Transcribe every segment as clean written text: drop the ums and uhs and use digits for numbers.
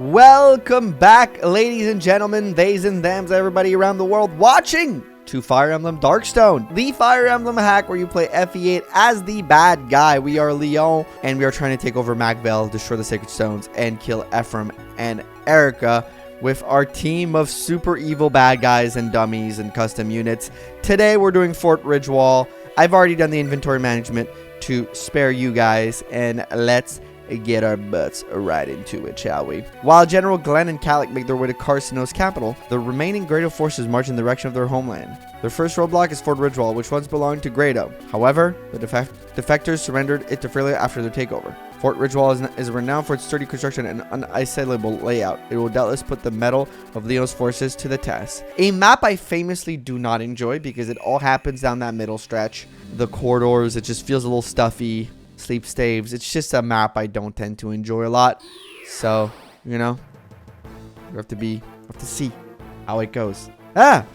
Welcome back, ladies and gentlemen, theys and thems, everybody around the world watching to Fire Emblem Darkstone, the Fire Emblem hack where you play FE8 as the bad guy. We are Leon, and we are trying to take over Magvel, destroy the Sacred Stones, and kill Ephraim and Eirika with our team of super evil bad guys and dummies and custom units. Today, we're doing Fort Ridgewall. I've already done the inventory management to spare you guys, and let's get our butts right into it, shall we? While General Glenn and Calic make their way to Carcino's capital, the remaining Grado forces march in the direction of their homeland. Their first roadblock is Fort Ridgewall, which once belonged to Grado. However, the defectors surrendered it to Frelia after their takeover. Fort Ridgewall is renowned for its sturdy construction and unassailable layout. It will doubtless put the mettle of Leo's forces to the test. A map I famously do not enjoy because it all happens down that middle stretch. The corridors, it just feels a little stuffy. Sleep staves. It's just a map I don't tend to enjoy a lot. So, you know, you have to see how it goes. Ah!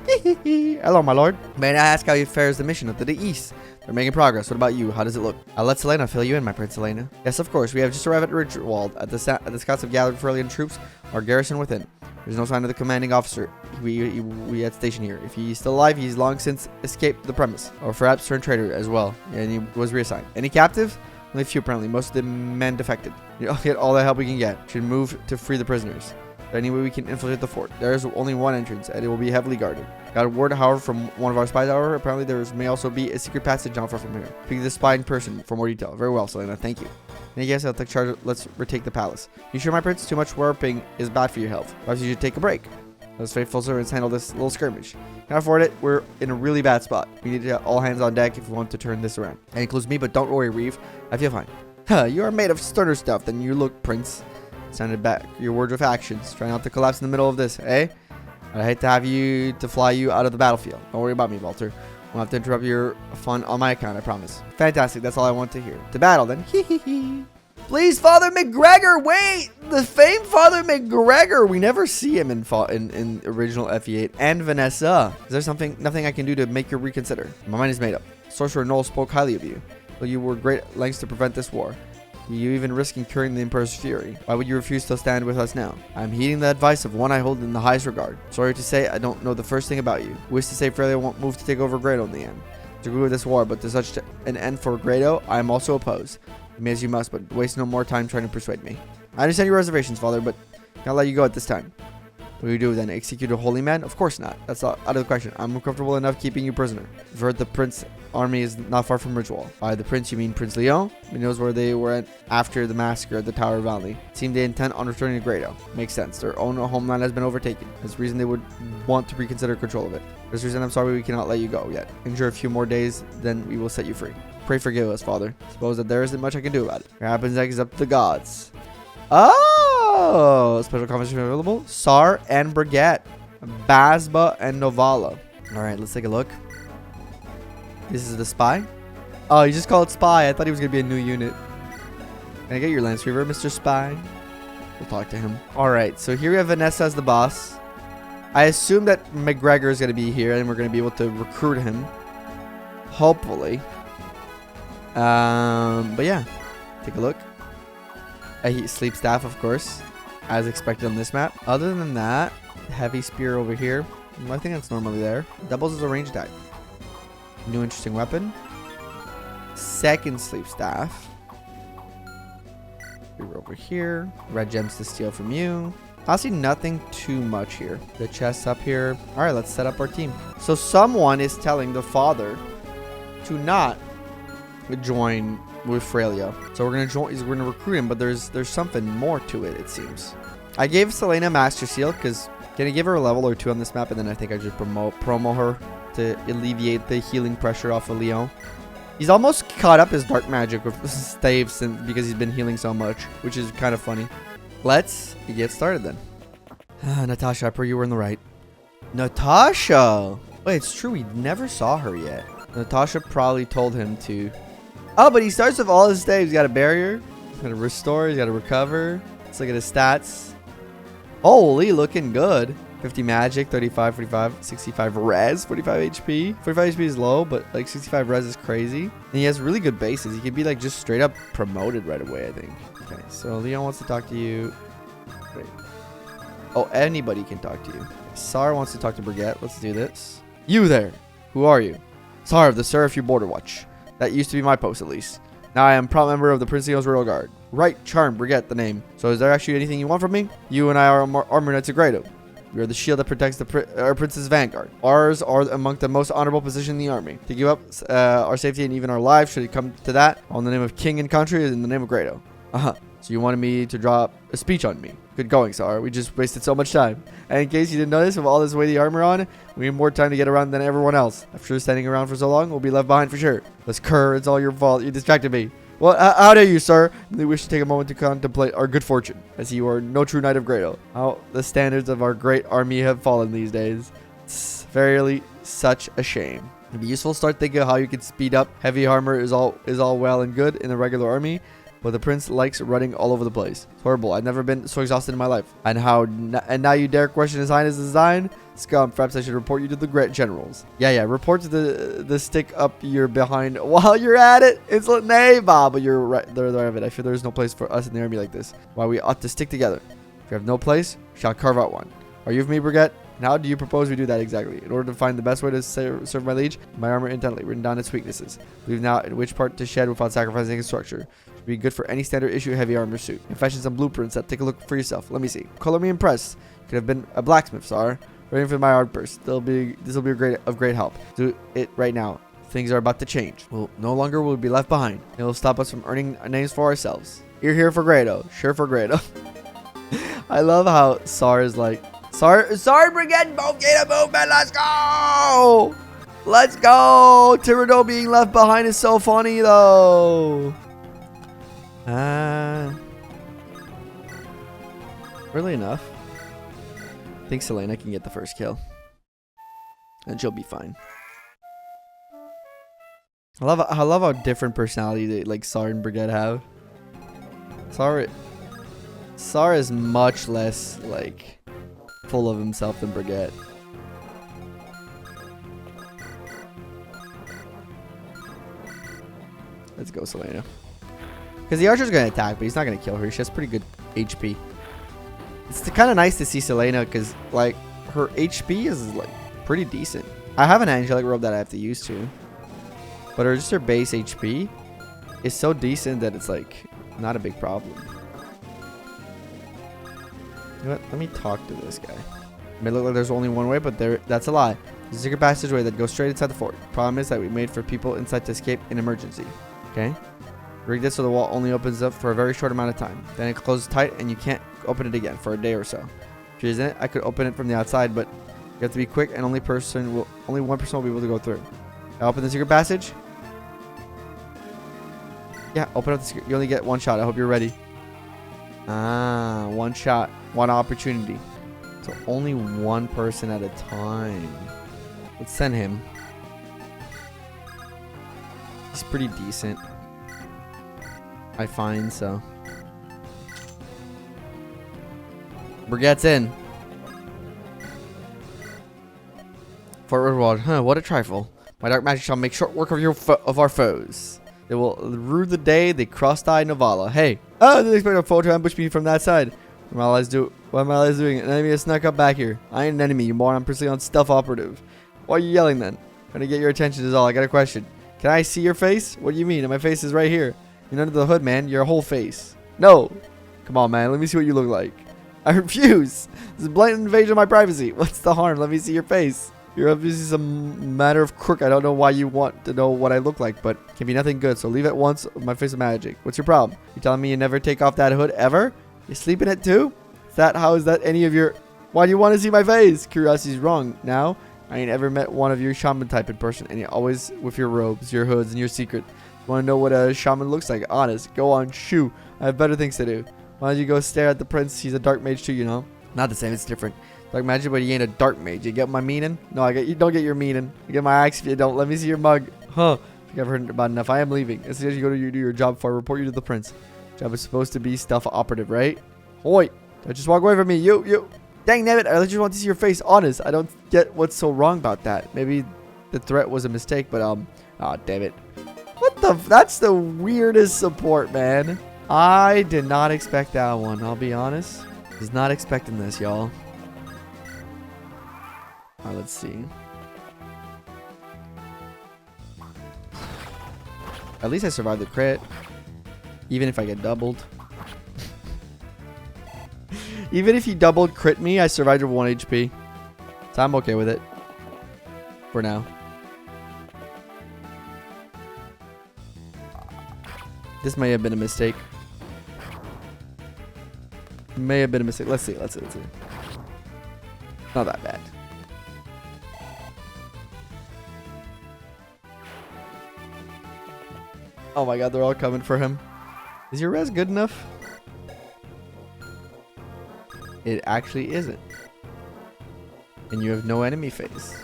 Hello, my lord. May I ask how you fares the mission up to the east? They're making progress. What about you? How does it look? I'll let Selena fill you in, my Prince Selena. Yes, of course. We have just arrived at Ridgewall. The scouts have gathered Freilian troops. Our garrison within. There's no sign of the commanding officer we had stationed here. If he's still alive, he's long since escaped the premise. Or perhaps turned traitor as well. And he was reassigned. Any captive? Only a few apparently. Most of the men defected. You'll get all the help we can get. Should move to free the prisoners. Any way we can infiltrate the fort. There is only one entrance, and it will be heavily guarded. Got a word, however, from one of our spies, however. Apparently, there may also be a secret passage not far from here. Speak to the spy in person for more detail. Very well, Selena. Thank you. And yes, I'll take charge. Let's retake the palace. You sure, my prince? Too much warping is bad for your health. Perhaps you should take a break. Those faithful servants handle this little skirmish. Can't afford it. We're in a really bad spot. We need all hands on deck if we want to turn this around. And includes me, but don't worry, Reeve. I feel fine. Huh, you are made of sterner stuff than you look, prince. Sounded back your words with actions. Try not to collapse in the middle of this, eh? I'd hate to have you to fly you out of the battlefield. Don't worry about me, Walter. Won't have to interrupt your fun on my account, I promise. Fantastic, that's all I want to hear. To battle, then. Please, Father McGregor, wait! The famed Father McGregor! We never see him in original FE8. And Vanessa. Is there nothing I can do to make you reconsider? My mind is made up. Sorcerer Noel spoke highly of you. But you were great lengths to prevent this war. You even risk incurring the Emperor's fury. Why would you refuse to stand with us now? I'm heeding the advice of one I hold in the highest regard. Sorry to say, I don't know the first thing about you. Wish to say Frelia won't move to take over Grado in the end. To agree with this war, but to such an end for Grado, I am also opposed. You may as you must, but waste no more time trying to persuade me. I understand your reservations, Father, but can't let you go at this time. What do you do then? Execute a holy man? Of course not. That's out of the question. I'm comfortable enough keeping you prisoner. I've heard the prince army is not far from Ridgewall. By the prince, you mean Prince Leon? He knows where they were at after the massacre at the Tower Valley. It seemed they intend on returning to Grado. Makes sense. Their own homeland has been overtaken. That's the reason they would want to reconsider control of it. There's a reason I'm sorry we cannot let you go yet. Endure a few more days, then we will set you free. Pray forgive us, Father. Suppose that there isn't much I can do about it. What happens next is up to the gods. Oh! Special conversation available. Sar and Breguet. Basba and Novala. Alright, let's take a look. This is the spy. Oh, you just called spy. I thought he was going to be a new unit. Can I get your Lance Reaver, Mr. Spy? We'll talk to him. Alright, so here we have Vanessa as the boss. I assume that McGregor is going to be here and we're going to be able to recruit him. Hopefully. But yeah. Take a look. Sleep staff, of course. As expected on this map. Other than that, heavy spear over here. I think that's normally there. Doubles as a range attack. New interesting weapon. Second sleep staff. We're over here. Red gems to steal from you. Honestly, nothing too much here. The chest's up here. All right, let's set up our team. So someone is telling the father to not join with Frelia. So we're gonna join. We're gonna recruit him, but there's something more to it. It seems. I gave Selena Master Seal because can I give her a level or 2 on this map, and then I think I just promo her to alleviate the healing pressure off of Leon. He's almost caught up his dark magic with staves because he's been healing so much, which is kind of funny. Let's get started then. Natasha, I pray you were in the right. Natasha! Wait, it's true. We never saw her yet. Natasha probably told him to. Oh, but he starts with all his staves. He's got a barrier. He's got to restore. He's got to recover. Let's look at his stats. Holy, looking good. 50 magic, 35, 45, 65 res, 45 HP. 45 HP is low, but like 65 res is crazy. And he has really good bases. He could be like just straight up promoted right away, I think. Okay, so Leon wants to talk to you. Wait. Oh, anybody can talk to you. Sar wants to talk to Breguet. Let's do this. You there. Who are you? Sar of the Seraph Border Watch. That used to be my post, at least. Now I am proud member of the Prince Leo's Royal Guard. Right, Charm, Breguet, the name. So is there actually anything you want from me? You and I are armor knights of Grado. We are the shield that protects the our prince's vanguard. Ours are among the most honorable position in the army. To give up our safety and even our lives, should it come to that, all in the name of king and country, in the name of Grado. So you wanted me to drop a speech on me. Good going, Sar. We just wasted so much time. And in case you didn't notice, with all this weighty armor on, we need more time to get around than everyone else. After standing around for so long, we'll be left behind for sure. Let's cur, it's all your fault. You distracted me. Well, how dare you, sir? We wish to take a moment to contemplate our good fortune, as you are no true knight of Grado. How the standards of our great army have fallen these days. It's verily such a shame. It'd be useful to start thinking of how you can speed up. Heavy armor is all well and good in the regular army, but the prince likes running all over the place. It's horrible. I've never been so exhausted in my life. And now you dare question his highness' design? Scum, perhaps I should report you to the great generals. Yeah, report to the stick up your behind while you're at it. It's neighbor, but you're right. They're of it. I feel there's no place for us in the army like this. Why we ought to stick together. If you have no place, we shall carve out one. Are you with me, Breguet? And how do you propose we do that exactly? In order to find the best way to serve my liege, my armor intently, written down its weaknesses. Leave now in which part to shed without sacrificing its structure. Should be good for any standard issue heavy armor suit. And fashion some blueprints that take a look for yourself. Let me see. Color me impressed. Could have been a blacksmith, Sar. Waiting for my art burst. This will be of great help. Do it right now. Things are about to change. We'll no longer will be left behind. It will stop us from earning names for ourselves. You're here for Grado. Sure for Grado. I love how Sar is like, Sar, Breguet, both get a movement. Let's go. Let's go. Tyranno being left behind is so funny though. Really enough. I think Selena can get the first kill. And she'll be fine. I love how different personality they, like Sar and Breguet have. Sar is much less like full of himself than Breguet. Let's go, Selena. Because the archer's going to attack, but he's not going to kill her. She has pretty good HP. It's kind of nice to see Selena because, like, her HP is, like, pretty decent. I have an angelic robe that I have to use too. But just her base HP is so decent that it's, like, not a big problem. You know what? Let me talk to this guy. It may look like there's only one way, but that's a lie. There's a secret passageway that goes straight inside the fort. Problem is that we made for people inside to escape in emergency. Okay? Rig this so the wall only opens up for a very short amount of time. Then it closes tight and you can't open it again for a day or so. If you're in it, I could open it from the outside, but you have to be quick and only one person will be able to go through. I open the secret passage. Yeah, open up the secret. You only get one shot. I hope you're ready. One shot. One opportunity. So only one person at a time. Let's send him. He's pretty decent, I find, so. Breguet's in. Fort Redwald. Huh, what a trifle. My dark magic shall make short work of our foes. They will rue the day they cross-eyed Novala. Hey. Oh, didn't expect a foe to ambush me from that side. What am I doing? An enemy has snuck up back here. I ain't an enemy, you moron. I'm pursuing on stealth operative. Why are you yelling then? Trying to get your attention is all. I got a question. Can I see your face? What do you mean? My face is right here. You're under the hood, man. Your whole face. No. Come on, man. Let me see what you look like. I refuse. This is a blatant invasion of my privacy. What's the harm? Let me see your face. You're obviously some matter of crook. I don't know why you want to know what I look like, but it can be nothing good. So leave it once. My face is magic. What's your problem? You telling me you never take off that hood ever? You sleep in it too? How is that any of your... Why do you want to see my face? Curiosity's wrong. Now, I ain't ever met one of your shaman type in person, and you're always with your robes, your hoods, and your secret. You want to know what a shaman looks like? Honest. Go on, shoo. I have better things to do. Why don't you go stare at the prince? He's a dark mage too, you know. Not the same. It's different. Dark magic, but he ain't a dark mage. You get my meaning? No, you don't get your meaning. You get my axe if you don't. Let me see your mug. Huh. I think I've heard about enough. I am leaving. As soon as you go to do your job before I report you to the prince. Job is supposed to be stealth operative, right? Oi. Don't just walk away from me. You. Dang nabbit. I just want to see your face. Honest. I don't get what's so wrong about that. Maybe the threat was a mistake, but oh, damn it. What the... That's the weirdest support, man. I did not expect that one. I'll be honest. Was not expecting this, y'all. Alright, let's see. At least I survived the crit. Even if I get doubled. Even if you doubled crit me, I survived with 1 HP. So I'm okay with it. For now. This may have been a mistake. May have been a mistake. Let's see. Not that bad. Oh my god, they're all coming for him. Is your res good enough? It actually isn't. And you have no enemy phase.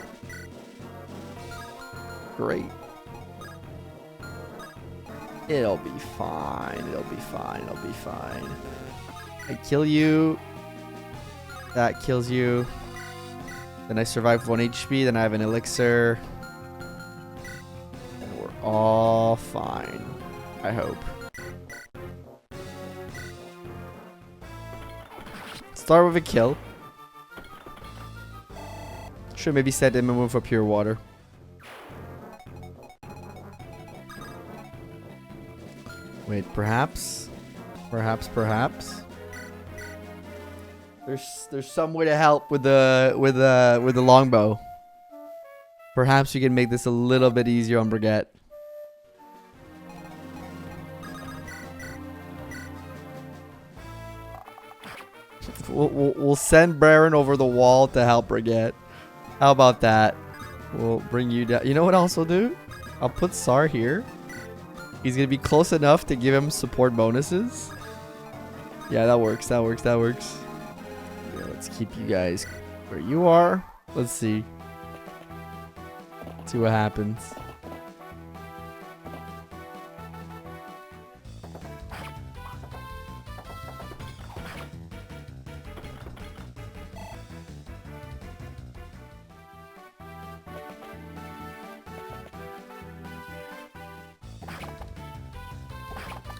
Great. It'll be fine. It'll be fine. It'll be fine. I kill you. That kills you. Then I survive 1 HP. Then I have an elixir. And we're all fine. I hope. Start with a kill. Should maybe set him and move for pure water. Wait, perhaps? Perhaps? There's some way to help with the longbow. Perhaps we can make this a little bit easier on Breguet. We'll send Baron over the wall to help Breguet. How about that? We'll bring you down. You know what else I'll do? I'll put Sar here. He's gonna be close enough to give him support bonuses. Yeah, that works. Yeah, let's keep you guys where you are. Let's see. See what happens.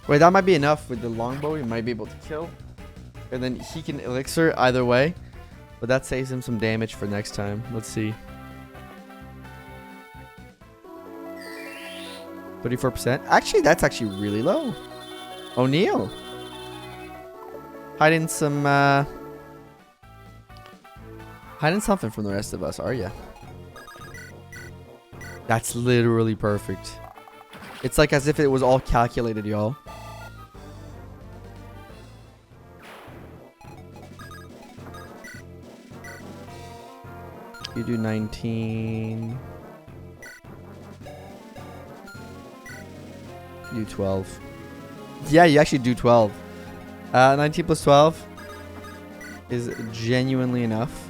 Wait, that might be enough with the longbow. He might be able to kill. And then he can elixir either way. But that saves him some damage for next time. Let's see. 34%. Actually, that's actually really low. O'Neal. Hiding some, hiding something from the rest of us, are ya? That's literally perfect. It's like as if it was all calculated, y'all. You do 19. You do 12. Yeah, you actually do 12. 19 plus 12 is genuinely enough.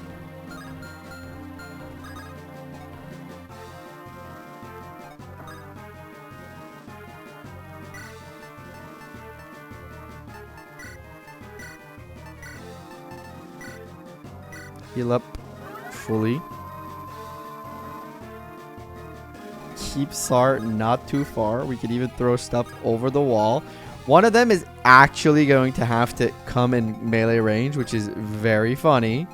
Heal up fully. Keep Sar not too far. We could even throw stuff over the wall. One of them is actually going to have to come in melee range, which is very funny.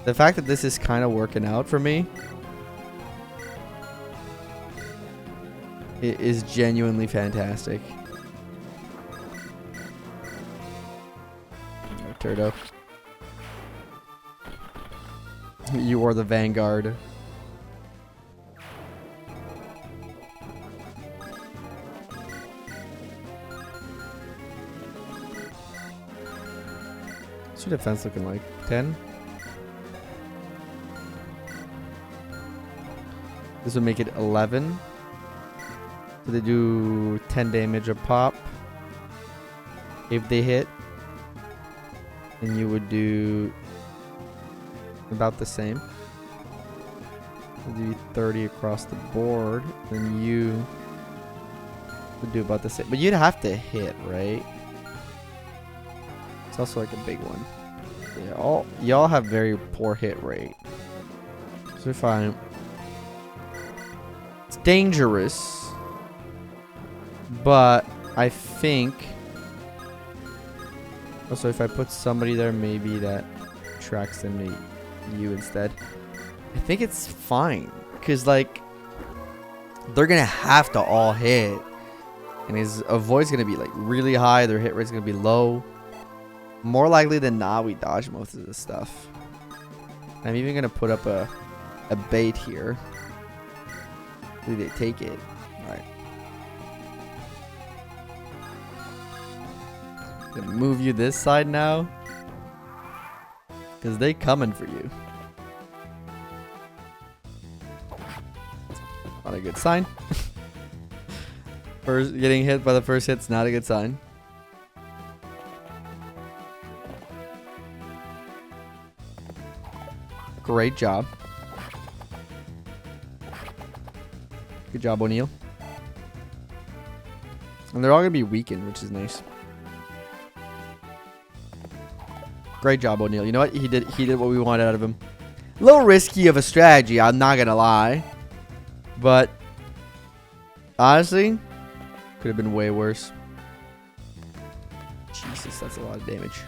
The fact that this is kind of working out for me, it is genuinely fantastic. Turdo. You are the vanguard. What's your defense looking like? 10? This would make it 11. So they do 10 damage a pop. If they hit, then you would do about the same. We'll do 30 across the board. Then you would do about the same. But you'd have to hit, right? It's also like a big one. Yeah, y'all have very poor hit rate. So fine. It's dangerous, but I think Also, if I put somebody there, maybe that tracks them to you instead. I think it's fine. Because, like, they're going to have to all hit. And his avoid's going to be, like, really high. Their hit rate's going to be low. More likely than not, we dodge most of this stuff. I'm even going to put up a bait here. Do they take it? Alright. Gonna move you this side now. Because they coming for you. Not a good sign. First, getting hit by the first hit's not a good sign. Great job. Good job, O'Neil. And they're all going to be weakened, which is nice. Great job, O'Neil. You know what? He did what we wanted out of him. A little risky of a strategy, I'm not going to lie. But honestly, could have been way worse. Jesus, that's a lot of damage.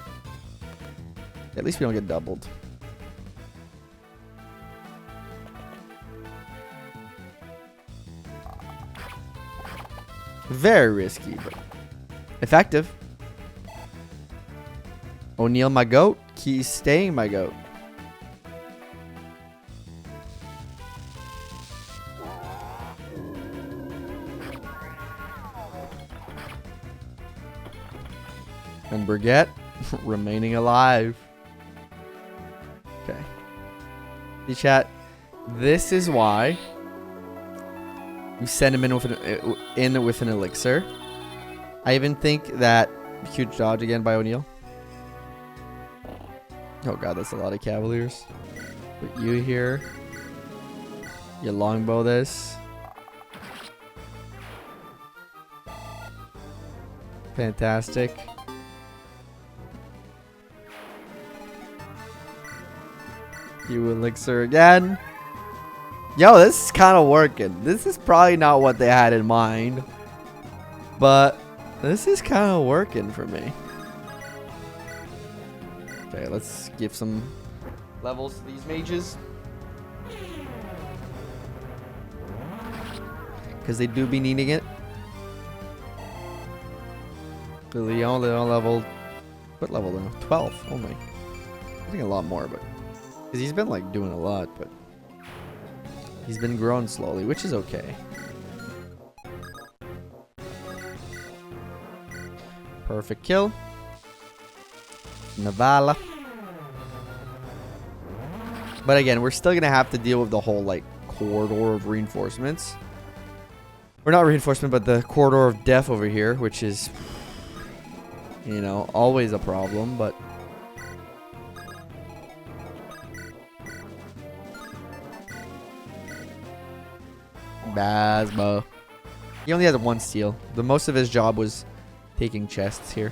At least we don't get doubled. Very risky, but effective. O'Neil, my goat. He's staying my goat. And Breguet remaining alive. Okay. The chat. This is why you send him in with an elixir. I even think that huge dodge again by O'Neil. Oh god, that's a lot of Cavaliers. Put you here. You longbow this. Fantastic. You elixir again. Yo, this is kind of working. This is probably not what they had in mind. But this is kind of working for me. Okay, let's give some levels to these mages. Because they do be needing it. The Leon level. What level though? 12 only. I think a lot more, but. Because he's been like doing a lot, but. He's been growing slowly, which is okay. Perfect kill. Navala. But again, we're still going to have to deal with the whole like corridor of reinforcements. Or not reinforcement, but the corridor of death over here, which is, you know, always a problem, but. Basbo. He only had one steal. The most of his job was taking chests here.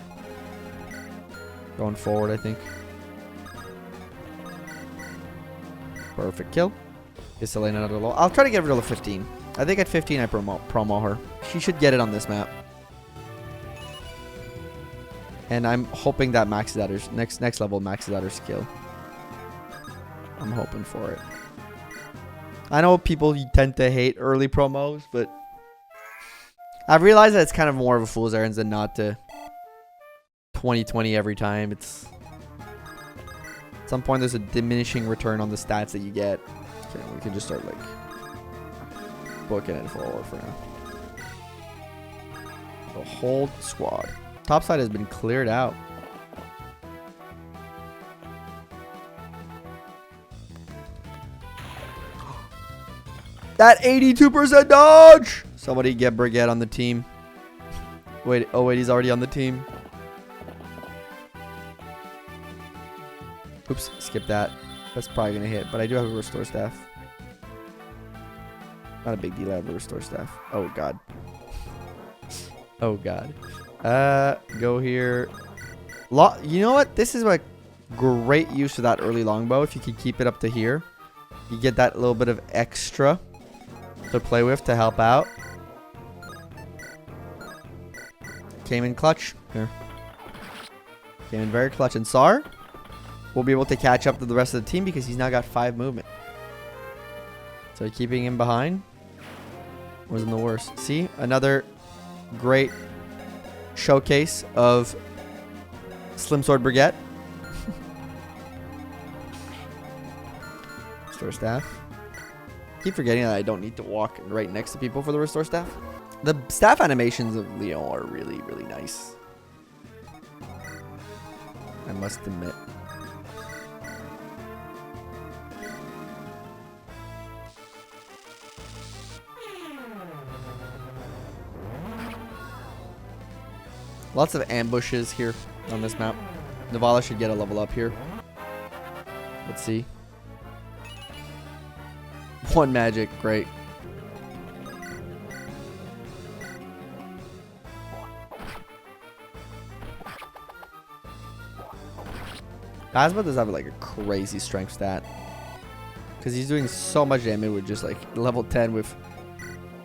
Going forward, I think. Perfect kill. Is Selena another low? I'll try to get rid of the 15. I think at 15 I promo her. She should get it on this map. And I'm hoping that maxes out her next level maxes out her skill. I'm hoping for it. I know people tend to hate early promos, but I've realized that it's kind of more of a fool's errand than not to 20/20 every time. It's at some point there's a diminishing return on the stats that you get. Okay, we can just start like booking it forward for now. The whole squad. Top side has been cleared out. That 82% dodge! Somebody get Breguet on the team. Wait, oh wait, he's already on the team. Oops, skip that. That's probably gonna hit, but I do have a restore staff. Not a big deal, I have a restore staff. Oh god. Oh god. Go here. You know what? This is a great use of that early longbow. If you can keep it up to here, you get that little bit of extra to play with to help out. Came in clutch. Here. Came in very clutch. And Sar will be able to catch up to the rest of the team because he's now got 5 movement. So keeping him behind wasn't the worst. See, another great showcase of Slim Sword Breguet. Restore staff. Keep forgetting that I don't need to walk right next to people for the restore staff. The staff animations of Leon are really, really nice. I must admit. Lots of ambushes here on this map. Navala should get a level up here. Let's see. 1 magic, great. Asma does have like a crazy strength stat. Because he's doing so much damage with just like level 10 with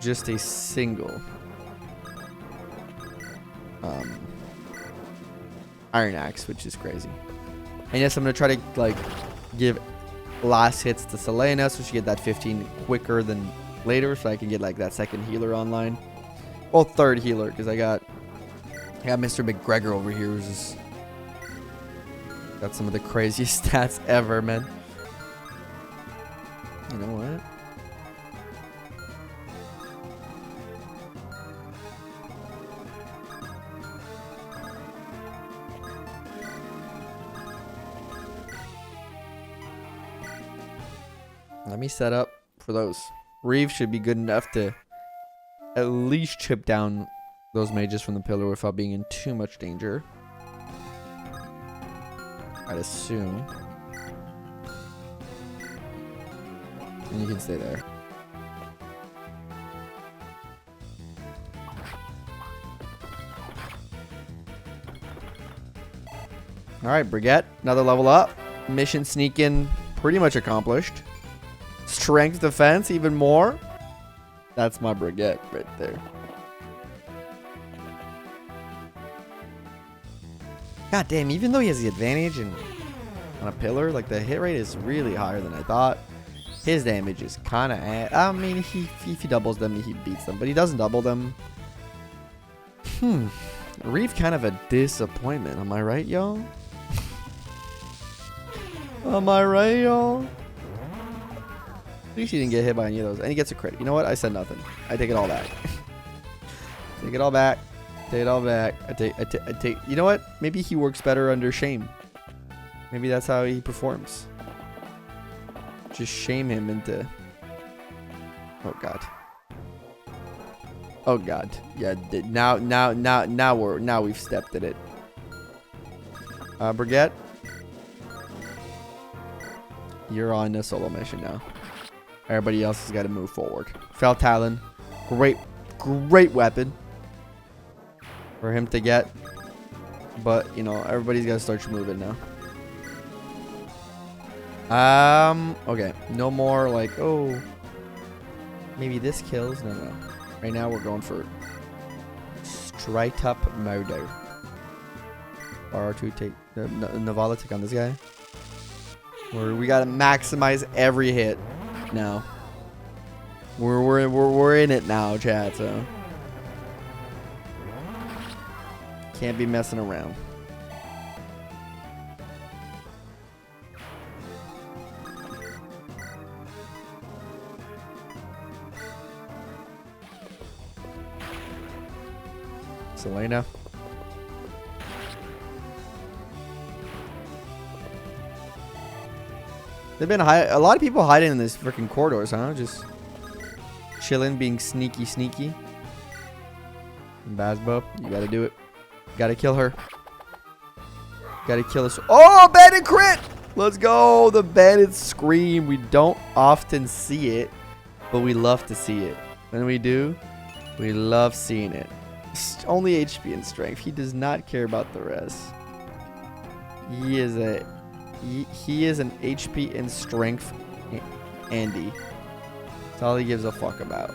just a single Iron Axe, which is crazy. And yes, I'm going to try to like give last hits to Selena so she get that 15 quicker than later so I can get like that second healer online. Well, third healer because I got Mr. McGregor over here who's just got some of the craziest stats ever, man. You know what? Let me set up for those. Reeve should be good enough to at least chip down those mages from the pillar without being in too much danger. I'd assume. And you can stay there. Alright, Breguet, another level up. Mission sneak in pretty much accomplished. Strength defense even more. That's my Breguet right there. God damn, even though he has the advantage and on a pillar, like the hit rate is really higher than I thought. His damage is kind of, I mean, if he doubles them, he beats them, but he doesn't double them. Reeve kind of a disappointment. Am I right, y'all? Am I right, y'all? At least he didn't get hit by any of those. And he gets a crit. You know what? I said nothing. I take it all back. Take it all back. Take it all back. I take. You know what? Maybe he works better under shame. Maybe that's how he performs. Just shame him into. Oh God. Oh God. Yeah. Now we've stepped in it. Breguet, you're on a solo mission now. Everybody else has got to move forward. Fell Talon, great weapon for him to get. But you know, everybody's got to start moving now. Okay, no more like, oh, maybe this kills. No. Right now we're going for straight up murder. R2 take Navala take on this guy. We gotta maximize every hit now. We're in it now, chat. So can't be messing around. Selena. They've been a lot of people hiding in this freaking corridors, huh? Just chilling, being sneaky. And Bazbo, you gotta do it. Gotta kill her. Gotta kill us. Oh, bandit crit! Let's go. The bandit scream. We don't often see it, but we love to see it. When we do, we love seeing it. Only HP and strength. He does not care about the rest. He is an HP and strength Andy. That's all he gives a fuck about.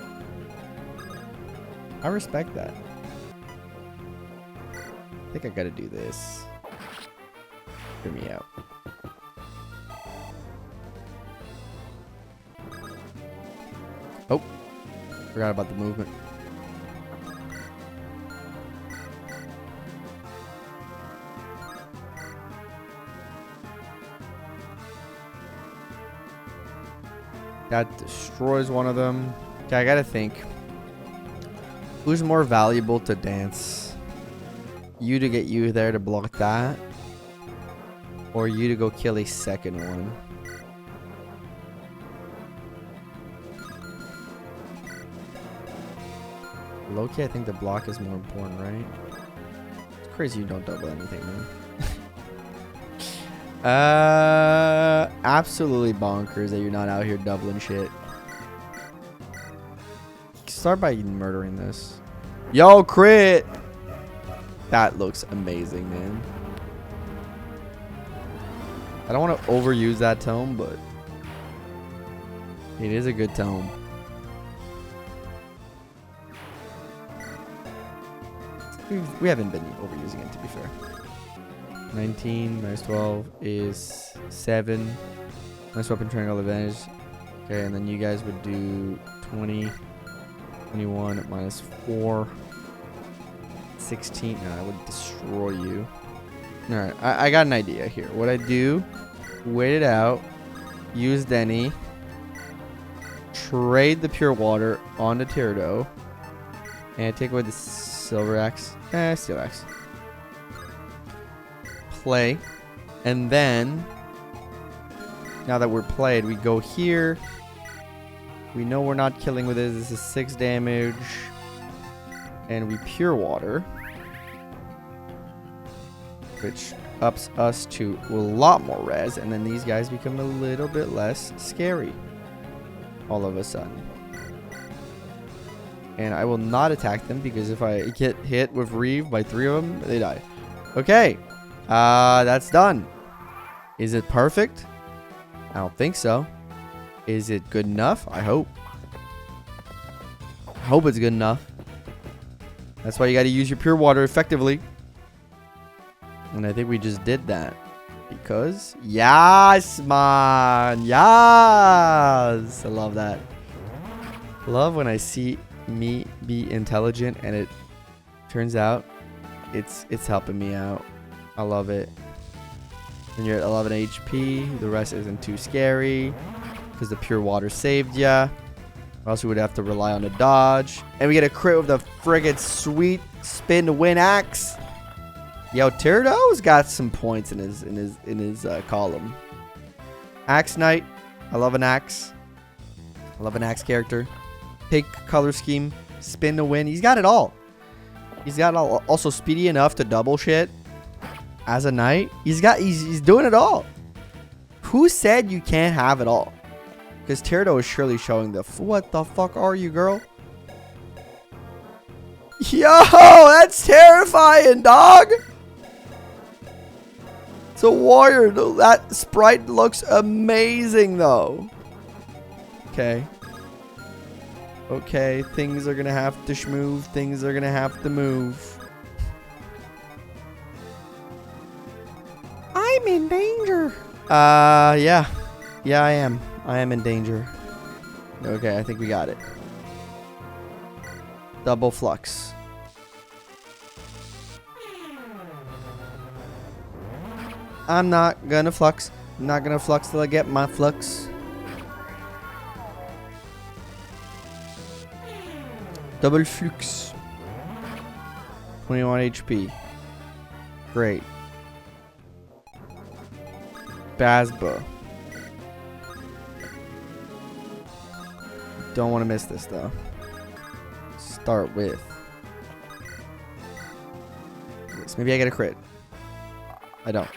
I respect that. I think I gotta do this. Hear me out. Oh, forgot about the movement. That destroys one of them. Okay, I gotta think. Who's more valuable to dance? You to get you there to block that? Or you to go kill a second one? Loki, I think the block is more important, right? It's crazy you don't double anything, man. Absolutely bonkers that you're not out here doubling shit. Start by murdering this. Yo, crit! That looks amazing, man. I don't want to overuse that tome, but it is a good tome. We haven't been overusing it, to be fair. 19 minus 12 is 7. Nice weapon triangle advantage. Okay, and then you guys would do 20, 21 minus 4, 16. No, I would destroy you. Alright, I got an idea here. What I do, wait it out, use Denny, trade the pure water onto Tyranno, and take away the silver axe. Steel axe. Play, and then now that we're played, we go here. We know we're not killing with this. This is 6 damage, and we pure water, which ups us to a lot more res, and then these guys become a little bit less scary all of a sudden. And I will not attack them because if I get hit with Reeve by 3 of them, they die. Okay. That's done. Is it perfect? I don't think so. Is it good enough? I hope. I hope it's good enough. That's why you got to use your pure water effectively. And I think we just did that. Because, yes, man. Yes. I love that. Love when I see me be intelligent and it turns out it's helping me out. I love it. And you're at 11 HP. The rest isn't too scary because the pure water saved ya. Or else we would have to rely on a dodge. And we get a crit with the friggin' sweet spin to win axe. Yo, Tyranno's got some points in his column. Axe Knight. I love an axe. I love an axe character. Pick color scheme. Spin to win. He's got it all. He's got all. Also speedy enough to double shit. As a knight, he's doing it all. Who said you can't have it all? Because Tyranno is surely showing the what the fuck are you, girl? Yo, that's terrifying, dog. It's a warrior. That sprite looks amazing, though. Okay. Okay, things are gonna have to schmove. Things are gonna have to move. I'm in danger. Yeah. Yeah, I am. I am in danger. Okay, I think we got it. Double flux. I'm not gonna flux. I'm not gonna flux till I get my flux. Double flux. 21 HP. Great. Basba. Don't want to miss this though. Start with. Maybe I get a crit. I don't.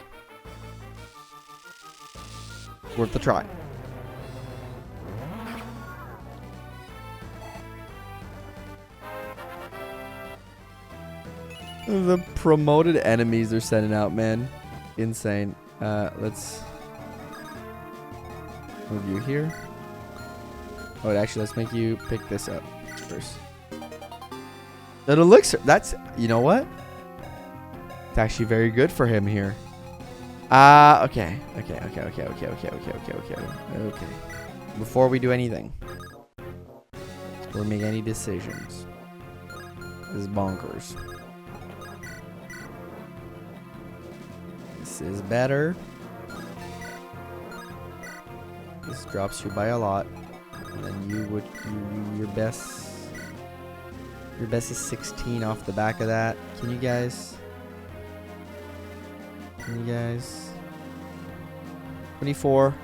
Worth the try. The promoted enemies they're sending out, man. Insane. Let's move you here. Oh, actually, let's make you pick this up first. That elixir. That's, you know what? It's actually very good for him here. Okay. Before we do anything, before we make any decisions, this is bonkers. This is better. This drops you by a lot. And then your best is 16 off the back of that. Can you guys? 24.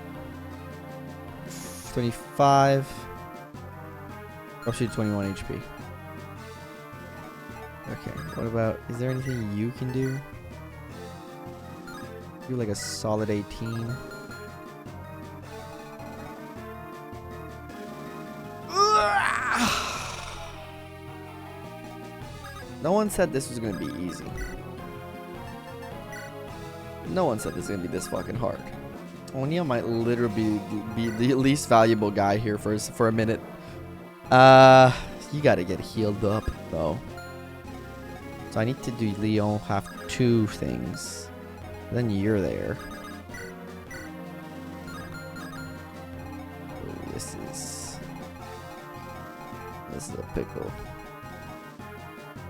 25. Drops you to 21 HP. Okay, what about, is there anything you can do? Do like a solid 18. No one said this was gonna be easy. No one said this was gonna be this fucking hard. O'Neal might literally be the least valuable guy here for a minute. You gotta get healed up though. So I need to do Leon have 2 things. Then you're there. Ooh, this is a pickle.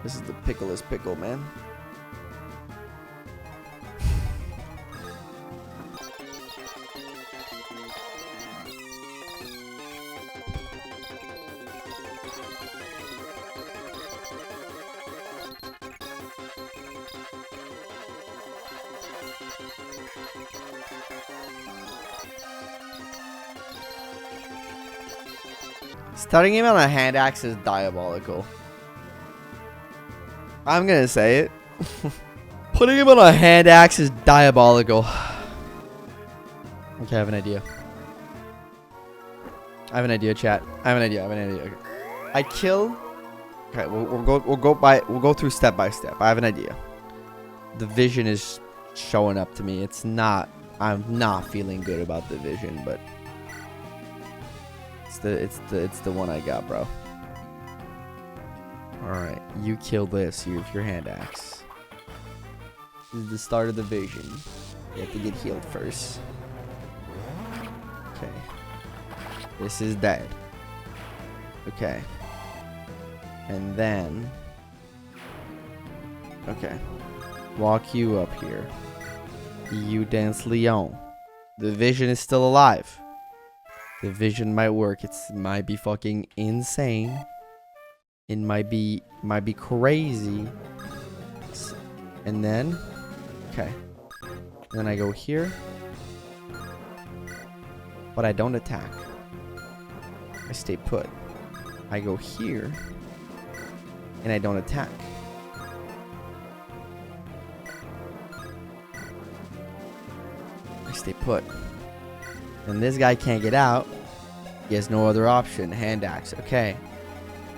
This is the picklest pickle, man. Starting him on a hand axe is diabolical. I'm gonna say it. Putting him on a hand axe is diabolical. Okay, I have an idea. Chat. I have an idea. Okay. I kill. Okay, we'll go through step by step. I have an idea. The vision is showing up to me. It's not. I'm not feeling good about the vision, but it's the one I got, bro. Alright, you kill this with your hand axe. This is the start of the vision. You have to get healed first. Okay. This is dead. Okay. And then... Okay. Walk you up here. You dance Leon. The vision is still alive. The vision might work. It might be fucking insane. It might be crazy. And then, okay. And then I go here. But I don't attack. I stay put. I go here. And I don't attack. I stay put. And this guy can't get out. He has no other option. Hand axe. Okay.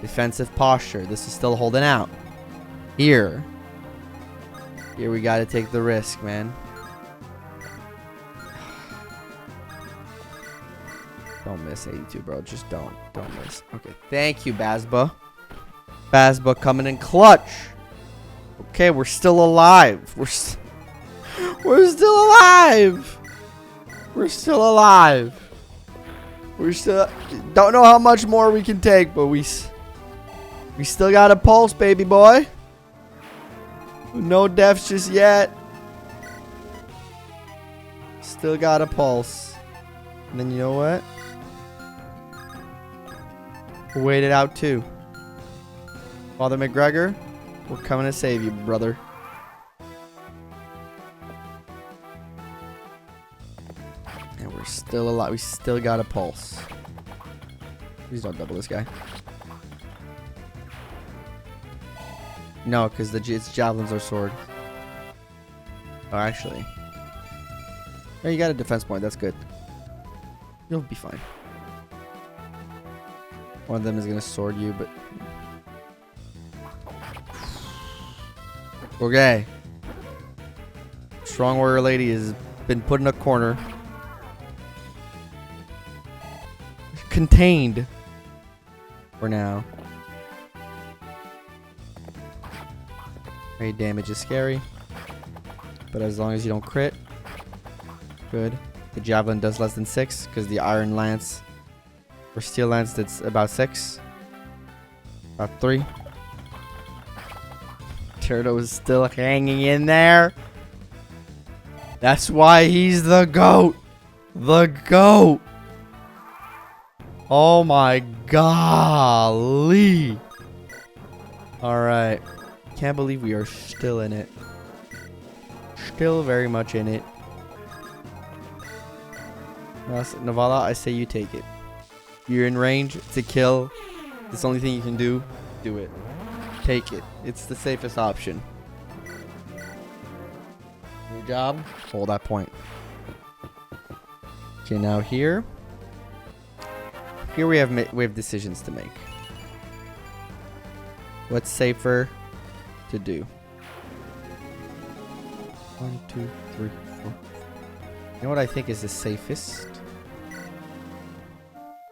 Defensive posture. This is still holding out. Here we gotta take the risk, man. Don't miss 82, bro. Just don't miss. Okay, thank you, Bazba. Bazba coming in clutch. Okay, we're still alive. We're still alive. We're still alive. We're still don't know how much more we can take, but we still got a pulse, baby boy. No deaths just yet. Still got a pulse. And then you know what? We'll wait it out too. Father McGregor, we're coming to save you, brother. And we're still alive. We still got a pulse. Please don't double this guy. No, because its javelins are sword. Oh, actually. Oh, you got a defense point. That's good. You'll be fine. One of them is going to sword you, but... Okay. Strong warrior lady has been put in a corner. Contained. For now. Damage is scary, but as long as you don't crit, Good. The javelin does less than 6 because the iron lance or steel lance that's about 6. About 3. Turtle is still hanging in there. That's why he's the GOAT. The GOAT. Oh my golly. Alright. Can't believe we are still in it. Still very much in it. Navala, I say you take it. You're in range. It's a kill. It's the only thing you can do. Do it. Take it. It's the safest option. Good job. Hold that point. Okay, now here. Here we have decisions to make. What's safer to do? 1, 2, 3, 4. You know what I think is the safest?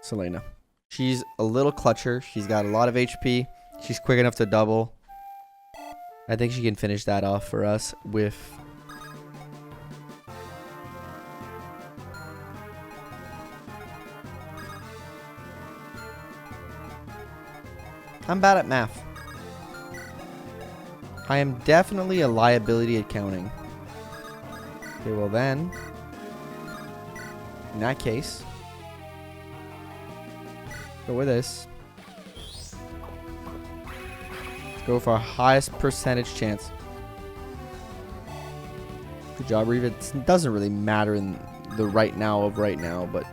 Selena. She's a little clutcher. She's got a lot of HP. She's quick enough to double. I think she can finish that off for us with... I'm bad at math. I am definitely a liability at counting. Okay, well then... in that case... go with this. Let's go for our highest percentage chance. Good job, Reeve. It doesn't really matter in the right now of right now, but...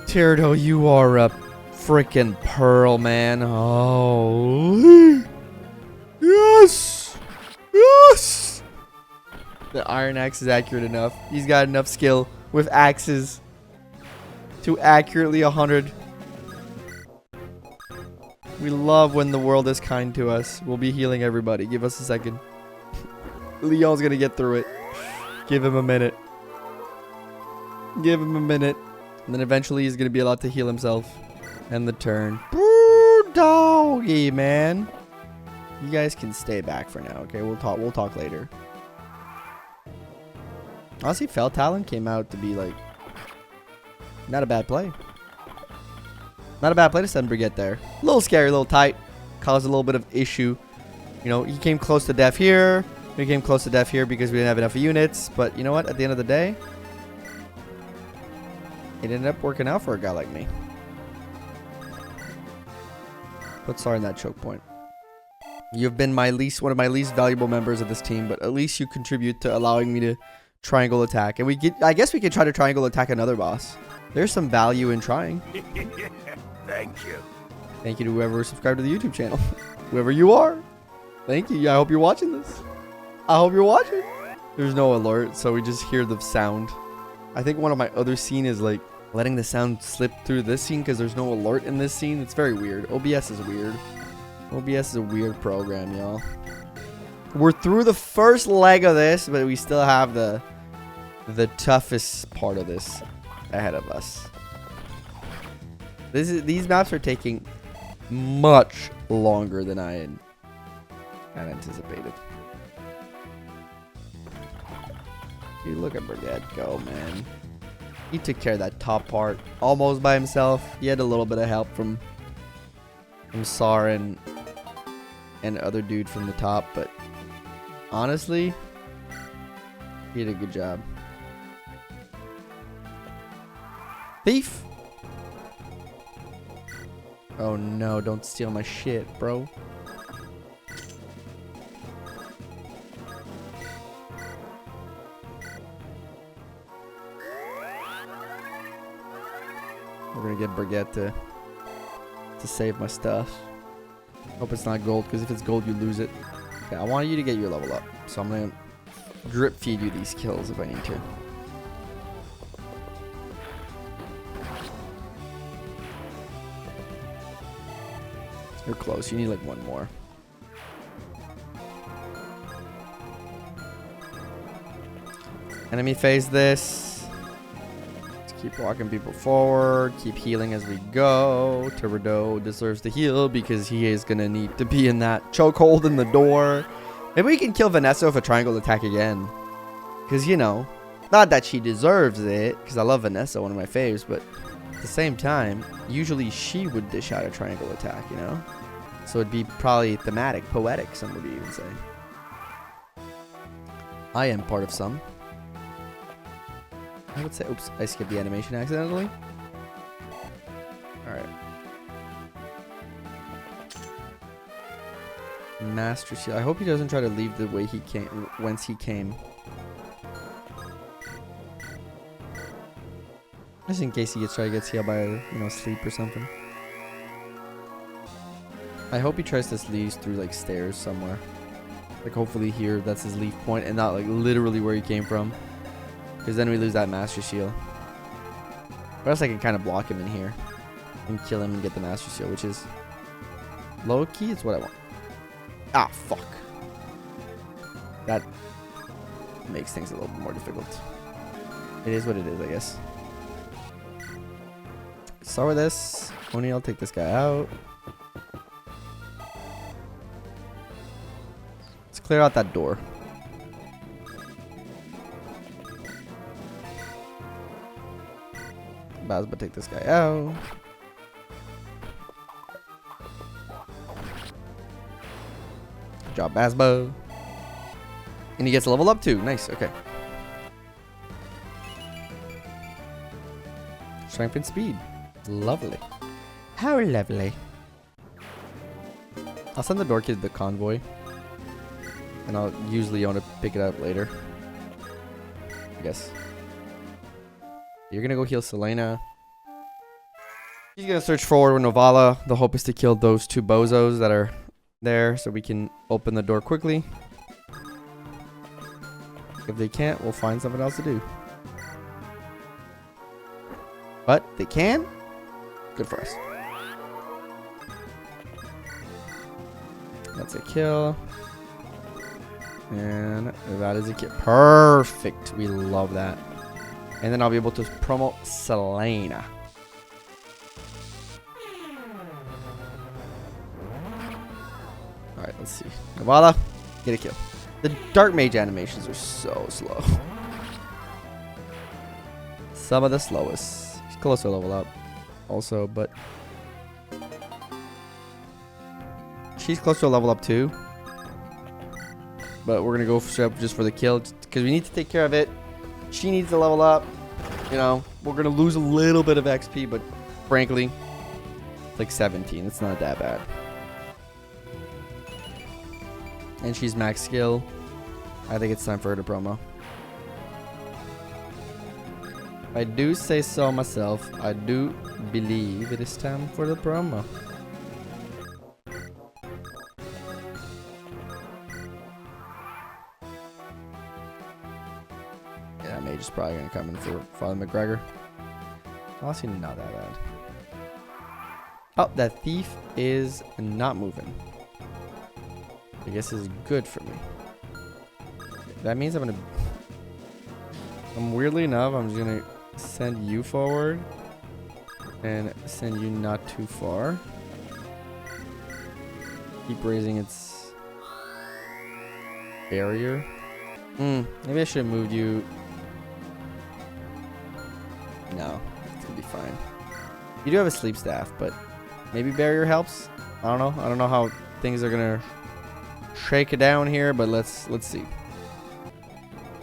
Tyrato, you are a freaking pearl, man. Oh. Yes! Yes! The iron axe is accurate enough. He's got enough skill with axes to accurately 100. We love when the world is kind to us. We'll be healing everybody. Give us a second. Leon's gonna get through it. Give him a minute. Give him a minute. And then eventually he's gonna be allowed to heal himself. And the turn. Brr, doggy, man. You guys can stay back for now, okay? We'll talk later. Honestly, Fell Talon came out to be like not a bad play. Not a bad play to send Breguet there. A little scary, a little tight. Caused a little bit of issue. You know, he came close to death here. We came close to death here because we didn't have enough units. But you know what? At the end of the day, it ended up working out for a guy like me. Put Sar in that choke point. You've been one of my least valuable members of this team, but at least you contribute to allowing me to triangle attack. And I guess we could try to triangle attack another boss. There's some value in trying. Thank you. Thank you to whoever subscribed to the YouTube channel. Whoever you are. Thank you. I hope you're watching this. I hope you're watching. There's no alert, so we just hear the sound. I think one of my other scene is like letting the sound slip through this scene because there's no alert in this scene. It's very weird. OBS is weird. OBS is a weird program, y'all. We're through the first leg of this, but we still have the toughest part of this ahead of us. These maps are taking much longer than I had anticipated. Dude, look at Breguet go, man. He took care of that top part almost by himself. He had a little bit of help from Sar and other dude from the top, but honestly, he did a good job. Thief! Oh no, don't steal my shit, bro. We're gonna get Breguet to save my stuff. Hope it's not gold, because if it's gold, you lose it. Okay, I want you to get your level up, so I'm gonna drip feed you these kills if I need to. You're close. You need like one more. Enemy phase this. Let's keep walking people forward. Keep healing as we go. Tyrato deserves to heal because he is going to need to be in that chokehold in the door. Maybe we can kill Vanessa with a triangle attack again. Because, you know, not that she deserves it, because I love Vanessa, one of my faves, but at the same time, usually she would dish out a triangle attack, you know? So it'd be probably thematic, poetic, some would even say. I am part of some. I would say, oops, I skipped the animation accidentally. Alright. Master Shield. I hope he doesn't try to leave the way he came, whence he came. Just in case he gets healed by, you know, sleep or something. I hope he tries to leave through like stairs somewhere. Like hopefully here, that's his leave point and not like literally where he came from. Because then we lose that Master Shield. Or else I can kind of block him in here. And kill him and get the Master Shield, which is low key, it's what I want. Ah, fuck. That makes things a little bit more difficult. It is what it is, I guess. Start with this. Oni, I'll take this guy out. Let's clear out that door. Bazba, take this guy out. Good job, Bazba. And he gets a level up too. Nice, okay. Strength and speed. Lovely. How lovely. I'll send the door kid to the convoy. And I'll use Leon to pick it up later. I guess. You're gonna go heal Selena. He's gonna search forward with Novala. The hope is to kill those two bozos that are there so we can open the door quickly. If they can't, we'll find something else to do. But they can. Good for us. That's a kill. And that is a kill. Perfect. We love that. And then I'll be able to promote Selena. Alright, let's see. Voila. Get a kill. The Dark Mage animations are so slow. Some of the slowest. He's close to level up. Also, but she's close to a level up too. But we're gonna go straight up just for the kill because we need to take care of it. She needs to level up. You know, we're gonna lose a little bit of XP, but frankly, it's like 17. It's not that bad. And she's max skill. I think it's time for her to promo. I do say so myself. I do believe it is time for the promo. Yeah, Mage is probably gonna come in for Father McGregor. Honestly, not that bad. Oh, that thief is not moving. I guess is good for me. That means weirdly enough, I'm just gonna send you forward and send you not too far. Keep raising its barrier. Maybe I should have moved you. No, it's gonna be fine. You do have a sleep staff, but maybe barrier helps. I don't know. I don't know how things are gonna shake it down here, but let's see.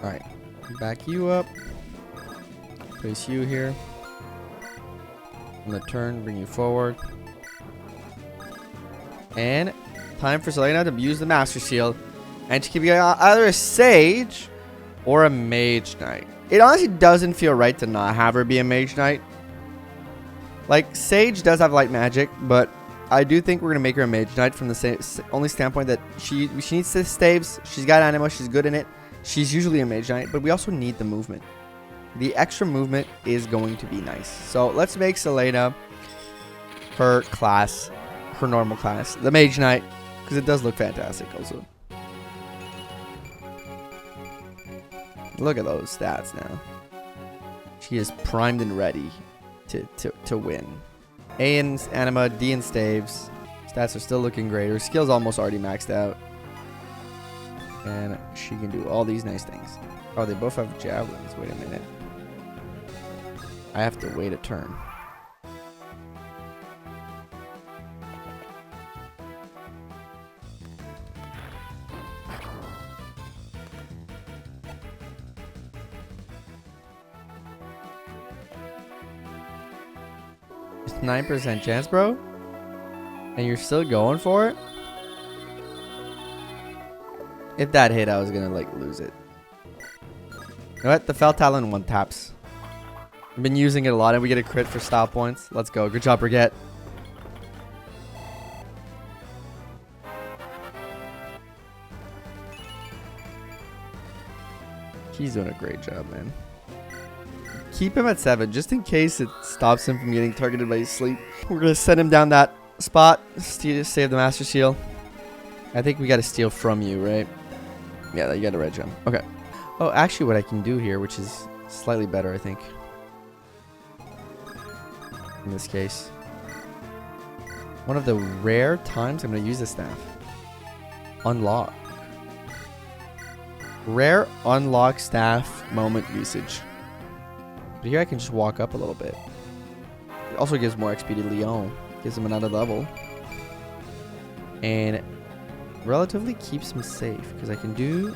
All right, back you up. Place you here. I'm gonna turn, bring you forward. And time for Selena to use the Master Shield. And she can be either a Sage or a Mage Knight. It honestly doesn't feel right to not have her be a Mage Knight. Like, Sage does have light magic, but I do think we're gonna make her a Mage Knight from the only standpoint that she needs to staves. She's got anima, she's good in it. She's usually a Mage Knight, but we also need the movement. The extra movement is going to be nice. So let's make Selena her class, her normal class, the Mage Knight, because it does look fantastic also. Look at those stats now. She is primed and ready to win. A in anima, D in staves. Stats are still looking great. Her skill's almost already maxed out. And she can do all these nice things. Oh, they both have javelins. Wait a minute. I have to wait a turn. It's 9% chance, bro? And you're still going for it? If that hit, I was gonna like lose it. You know what? The Fell Talon one taps. I've been using it a lot and we get a crit for style points. Let's go. Good job, Breguet. He's doing a great job, man. Keep him at 7 just in case it stops him from getting targeted by his sleep. We're going to send him down that spot. Save the Master Seal. I think we got to steal from you, right? Yeah, you got a red gem. Okay. Oh, actually what I can do here, which is slightly better, I think. In this case. One of the rare times I'm going to use the staff. Unlock. Rare unlock staff moment usage. But here I can just walk up a little bit. It also gives more XP to Leon. Gives him another level. And relatively keeps him safe. Because I can do...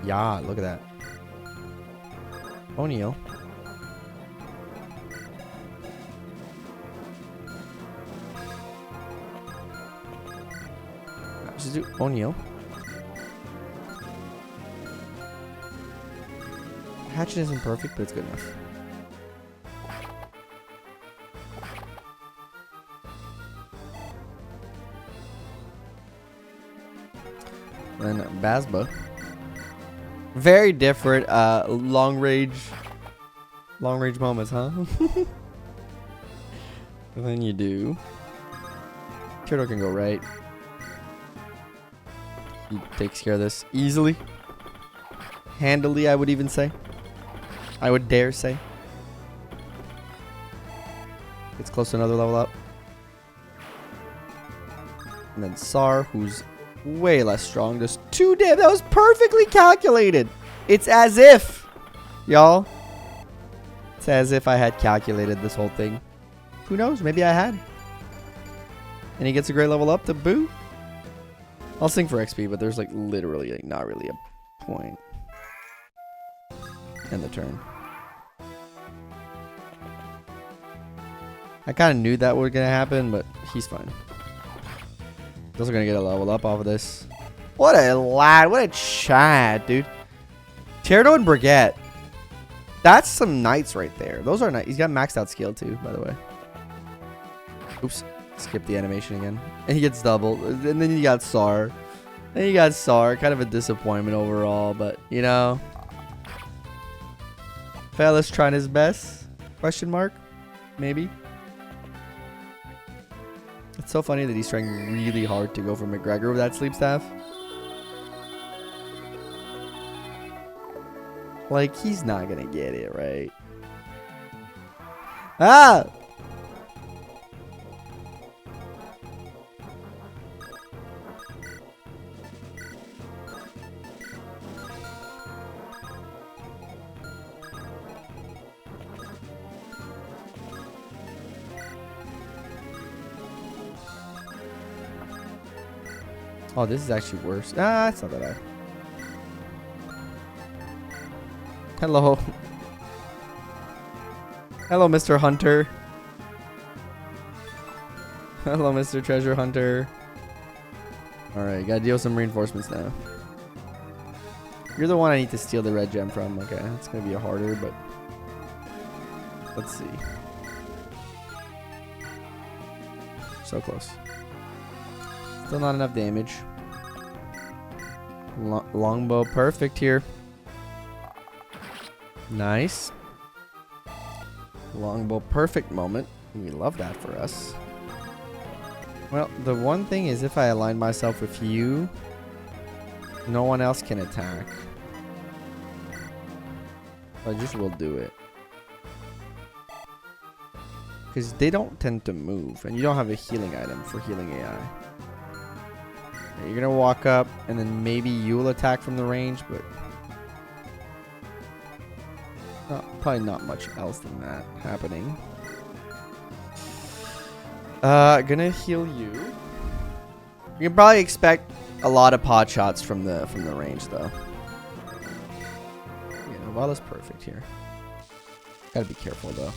Yeah, look at that. O'Neal. Just do O'Neal. Hatchet isn't perfect, but it's good enough. Then Basba. Very different long range moments, huh? And then you do. Turtle can go right. He takes care of this easily. Handily, I would even say. I would dare say. It's close to another level up. And then Sar, who's way less strong. Just 2 damage. That was perfectly calculated. It's as if, y'all. It's as if I had calculated this whole thing. Who knows? Maybe I had. And he gets a great level up to boot. I'll sing for XP, but there's like literally like not really a point. End the turn. I kind of knew that was gonna happen, but he's fine. Those are gonna get a level up off of this. What a lad! What a Chad, dude. Teardo and Breguet. That's some knights right there. Those are knights. He's got maxed out skill too, by the way. Oops. Skip the animation again. And he gets doubled. And then you got Sar. Then you got Sar. Kind of a disappointment overall, but you know. Fella's trying his best. Question mark? Maybe. It's so funny that he's trying really hard to go for McGregor with that sleep staff. Like, he's not gonna get it, right? Ah! Oh, this is actually worse. Ah, it's not that bad. Hello. Hello, Mr. Hunter. Hello, Mr. Treasure Hunter. Alright, gotta deal with some reinforcements now. You're the one I need to steal the red gem from. Okay, it's gonna be harder, but... Let's see. So close. Still not enough damage. Longbow perfect here. Nice. Longbow perfect moment. We love that for us. Well, the one thing is if I align myself with you, no one else can attack. I just will do it. Because they don't tend to move. And you don't have a healing item for healing AI. You're gonna walk up, and then maybe you'll attack from the range, but probably not much else than that happening. Gonna heal you. You can probably expect a lot of pot shots from the range, though. Yeah, Novella's perfect here. Gotta be careful, though.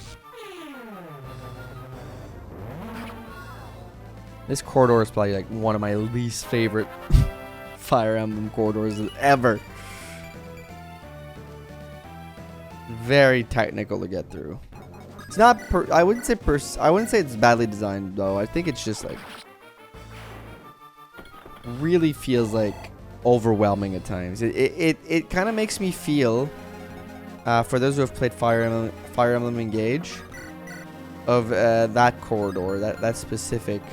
This corridor is probably like one of my least favorite Fire Emblem corridors ever. Very technical to get through. It's not. I wouldn't say it's badly designed though. I think it's just like really feels like overwhelming at times. It kind of makes me feel, for those who have played Fire Emblem Engage, of that corridor, that specific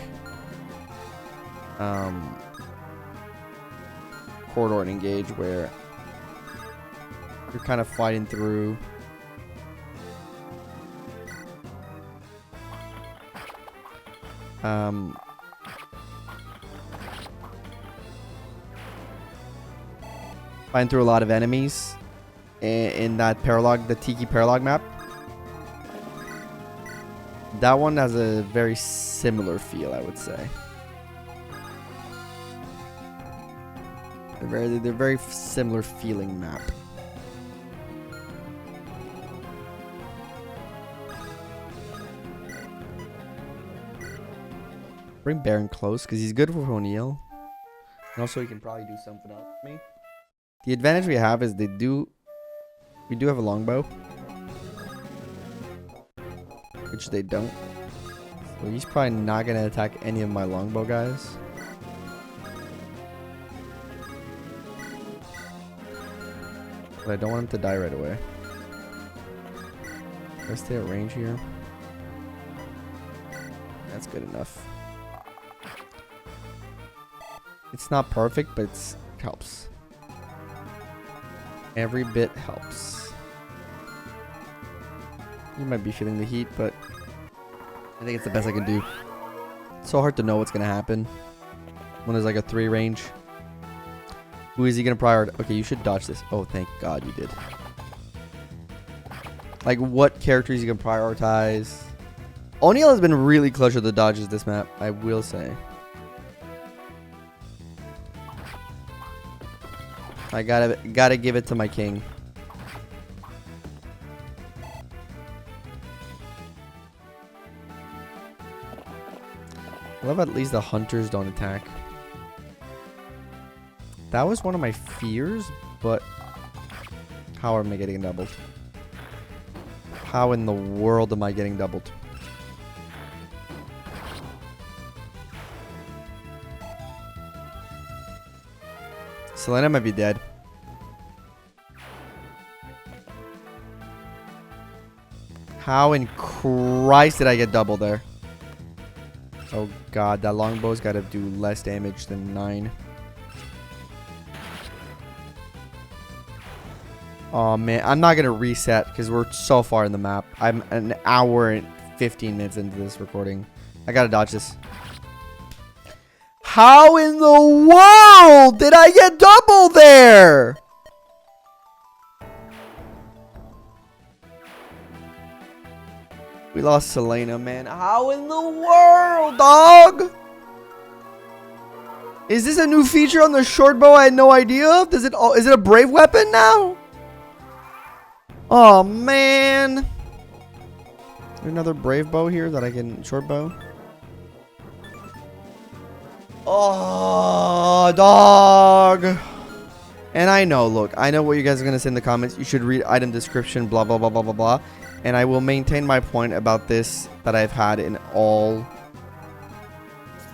corridor and Engage, where you're kind of fighting through fighting through a lot of enemies in that paralog, the Tiki paralog map. That one has a very similar feel, I would say. They're very similar feeling map. Bring Baron close because he's good for O'Neil. And also he can probably do something else with me. The advantage we have is we do have a longbow, which they don't. So he's probably not gonna attack any of my longbow guys. But I don't want him to die right away. Can I stay at range here? That's good enough. It's not perfect, but it helps. Every bit helps. You might be feeling the heat, but I think it's the best I can do. It's so hard to know what's going to happen when there's like a 3 range. Who is he going to prioritize? Okay, you should dodge this. Oh, thank God you did. Like, what character is he going to prioritize? O'Neil has been really close to the dodges this map, I will say. I gotta give it to my king. I love at least the hunters don't attack. That was one of my fears, but how am I getting doubled? How in the world am I getting doubled? Selena might be dead. How in Christ did I get double there? Oh God, that longbow's got to do less damage than 9. Oh man, I'm not gonna reset because we're so far in the map. I'm an hour and 15 minutes into this recording. I gotta dodge this. How in the world did I get double there? We lost Selena, man. How in the world, dog? Is this a new feature on the short bow I had no idea of? Is it a brave weapon now? Oh, man. Another brave bow here that I can short bow. Oh, dog. And I know, look, I know what you guys are going to say in the comments. You should read item description, blah, blah, blah, blah, blah, blah. And I will maintain my point about this that I've had in all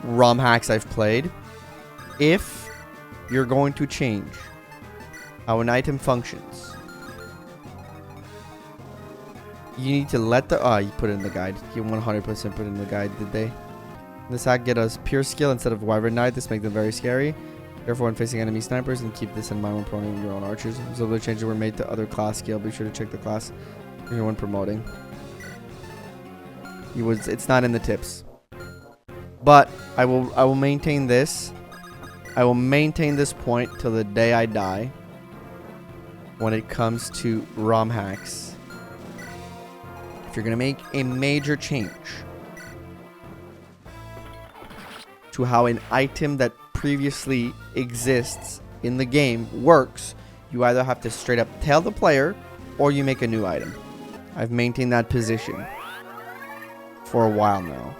ROM hacks I've played. If you're going to change how an item functions, you need to let the... Oh, you put it in the guide. You 100% put it in the guide, did they? This hack get us pure skill instead of Wyvern Knight. This makes them very scary. Therefore, when facing enemy snipers, and keep this in mind when promoting your own archers. So the changes were made to other class skill. Be sure to check the class when promoting. It's not in the tips. But I will maintain this I will maintain this point till the day I die when it comes to ROM hacks. If you're going to make a major change to how an item that previously exists in the game works, you either have to straight up tell the player or you make a new item. I've maintained that position for a while now.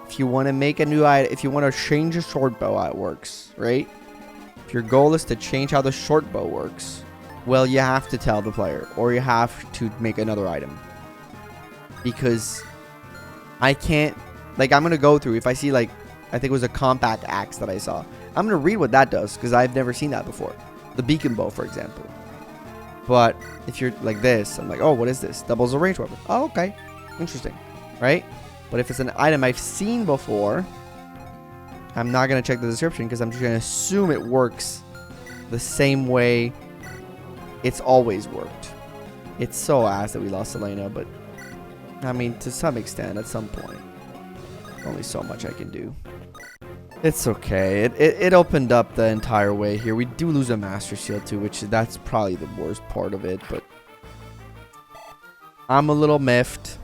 If you want to make a new item, if you want to change a short bow, how it works, right? If your goal is to change how the short bow works, well, you have to tell the player or you have to make another item. Because I can't, like, I'm going to go through, if I see, like, I think it was a compact axe that I saw. I'm going to read what that does because I've never seen that before. The beacon bow, for example. But if you're like this, I'm like, oh, what is this? Doubles a range weapon. Oh, okay. Interesting. Right? But if it's an item I've seen before, I'm not going to check the description because I'm just going to assume it works the same way it's always worked. It's so ass that we lost Selena, but I mean, to some extent, at some point. Only so much I can do. It's okay. It opened up the entire way here. We do lose a Master Shield too, which that's probably the worst part of it, but I'm a little miffed.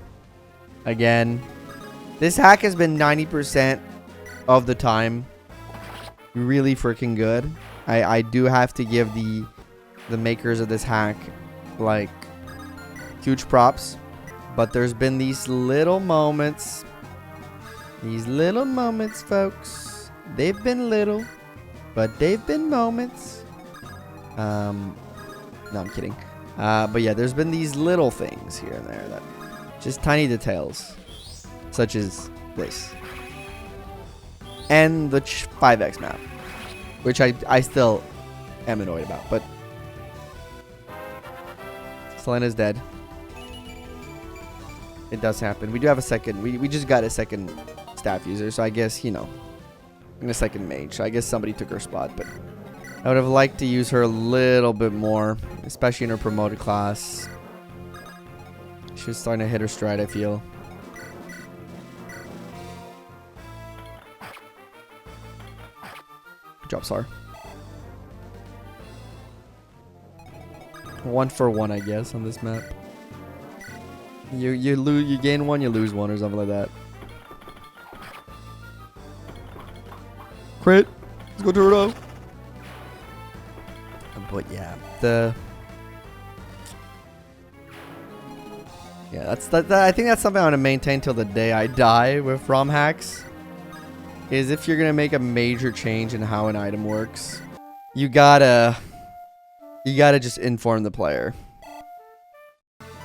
Again, this hack has been 90% of the time really freaking good. I do have to give the makers of this hack, like, huge props. But there's been these little moments. These little moments, folks. They've been little, but they've been moments. No, I'm kidding. But yeah, there's been these little things here and there that just tiny details, such as this. And the 5x map, which I still am annoyed about, but Selena's dead. It does happen. We do have a second. We just got a second staff user, so I guess, you know, and a second mage. So I guess somebody took her spot, but I would have liked to use her a little bit more, especially in her promoted class. She was starting to hit her stride, I feel. Good job, Sar. 1 for 1, I guess, on this map. You gain 1, you lose 1, or something like that. Crit. Let's go Turtle. But yeah, I think that's something I'm gonna maintain till the day I die with ROM hacks. Is if you're gonna make a major change in how an item works, you gotta just inform the player.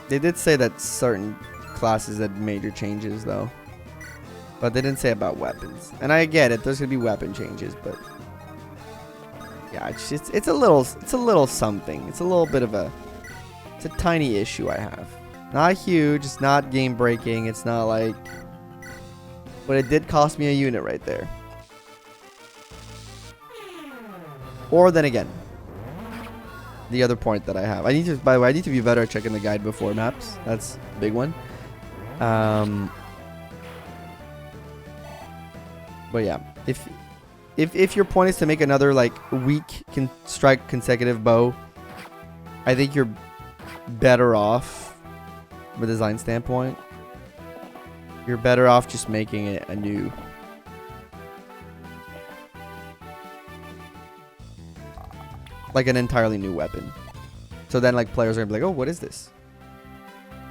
They did say that certain classes had major changes, though. But they didn't say about weapons. And I get it. There's going to be weapon changes, but yeah, it's a little something. It's a little bit of it's a tiny issue I have. Not huge. It's not game breaking. It's not like, but it did cost me a unit right there. Or then again, the other point that I have. By the way, I need to be better at checking the guide before maps. That's a big one. But yeah, if your point is to make another like weak strike consecutive bow, I think you're better off from a design standpoint. You're better off just making it a new. Like an entirely new weapon. So then like players are gonna be like, oh, what is this?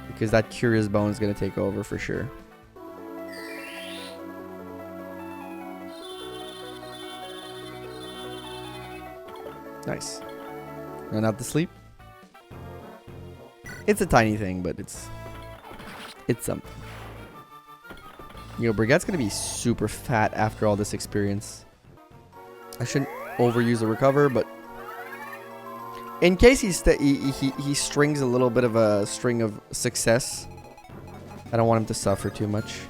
Because that curious bone is gonna take over for sure. Nice. Run out to sleep. It's a tiny thing, but it's something. You know, Breguet's gonna be super fat after all this experience. I shouldn't overuse the recover, but in case he strings a little bit of a string of success, I don't want him to suffer too much.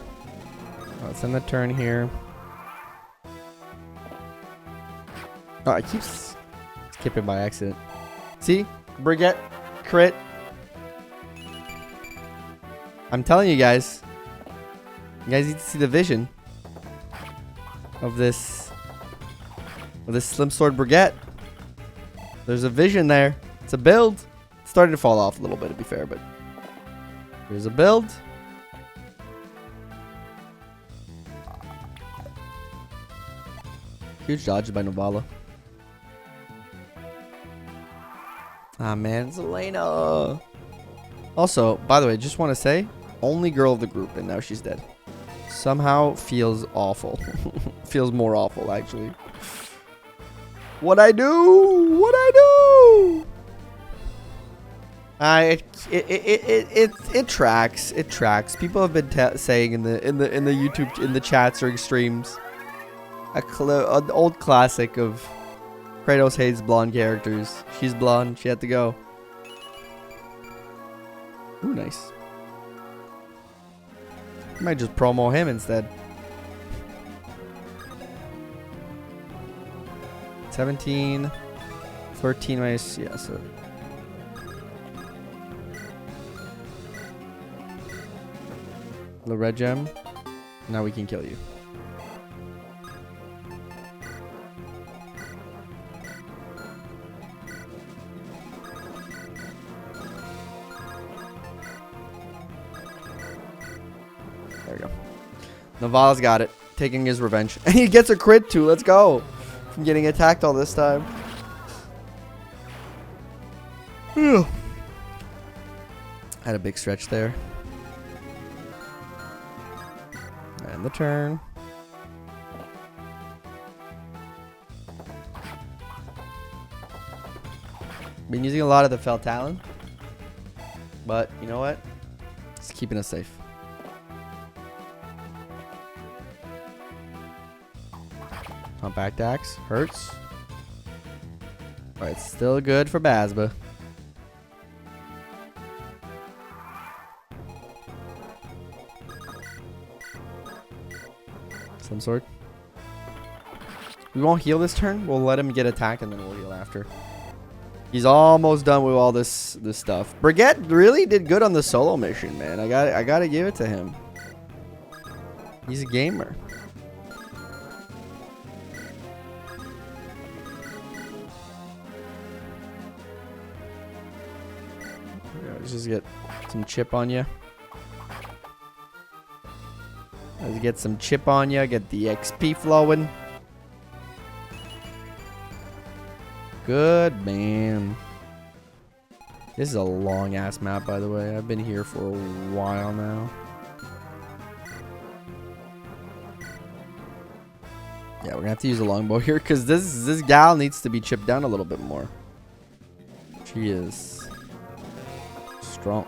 Let's end the turn here. Oh, I keep skipping by accident. See? Breguet, crit. I'm telling you guys. You guys need to see the vision of this with this Slim Sword Breguet. There's a vision there. It's a build. It's starting to fall off a little bit, to be fair, but here's a build. Huge dodge by Novala. Ah, man, it's Elena. Also, by the way, just want to say, only girl of the group, and now she's dead. Somehow feels awful. Feels more awful, actually. What I do? What I do? It tracks. It tracks. People have been saying in the YouTube chats or streams, an old classic of Kratos hates blonde characters. She's blonde. She had to go. Ooh, nice. Might just promo him instead. 17, 13 minus, yeah, so. The red gem. Now we can kill you. There we go. Navala's got it. Taking his revenge. And he gets a crit too. Let's go. From getting attacked all this time. Had a big stretch there. And the turn. Been using a lot of the Fell Talon. But you know what? It's keeping us safe. Compact axe hurts. But it's still good for Basba. Some sort. We won't heal this turn. We'll let him get attacked and then we'll heal after. He's almost done with all this stuff. Breguet really did good on the solo mission, man. I gotta give it to him. He's a gamer. Let's just get some chip on you. Let's get some chip on you. Get the XP flowing. Good, man. This is a long ass map, by the way. I've been here for a while now. Yeah, we're gonna have to use a longbow here because this gal needs to be chipped down a little bit more. She is strong.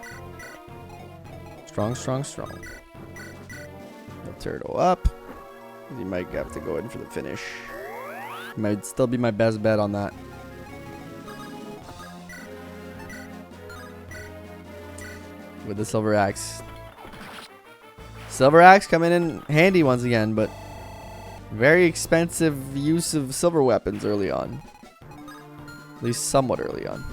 Strong, strong, strong. The turtle up. You might have to go in for the finish. Might still be my best bet on that. With the silver axe. Silver axe coming in handy once again, but very expensive use of silver weapons early on. At least somewhat early on.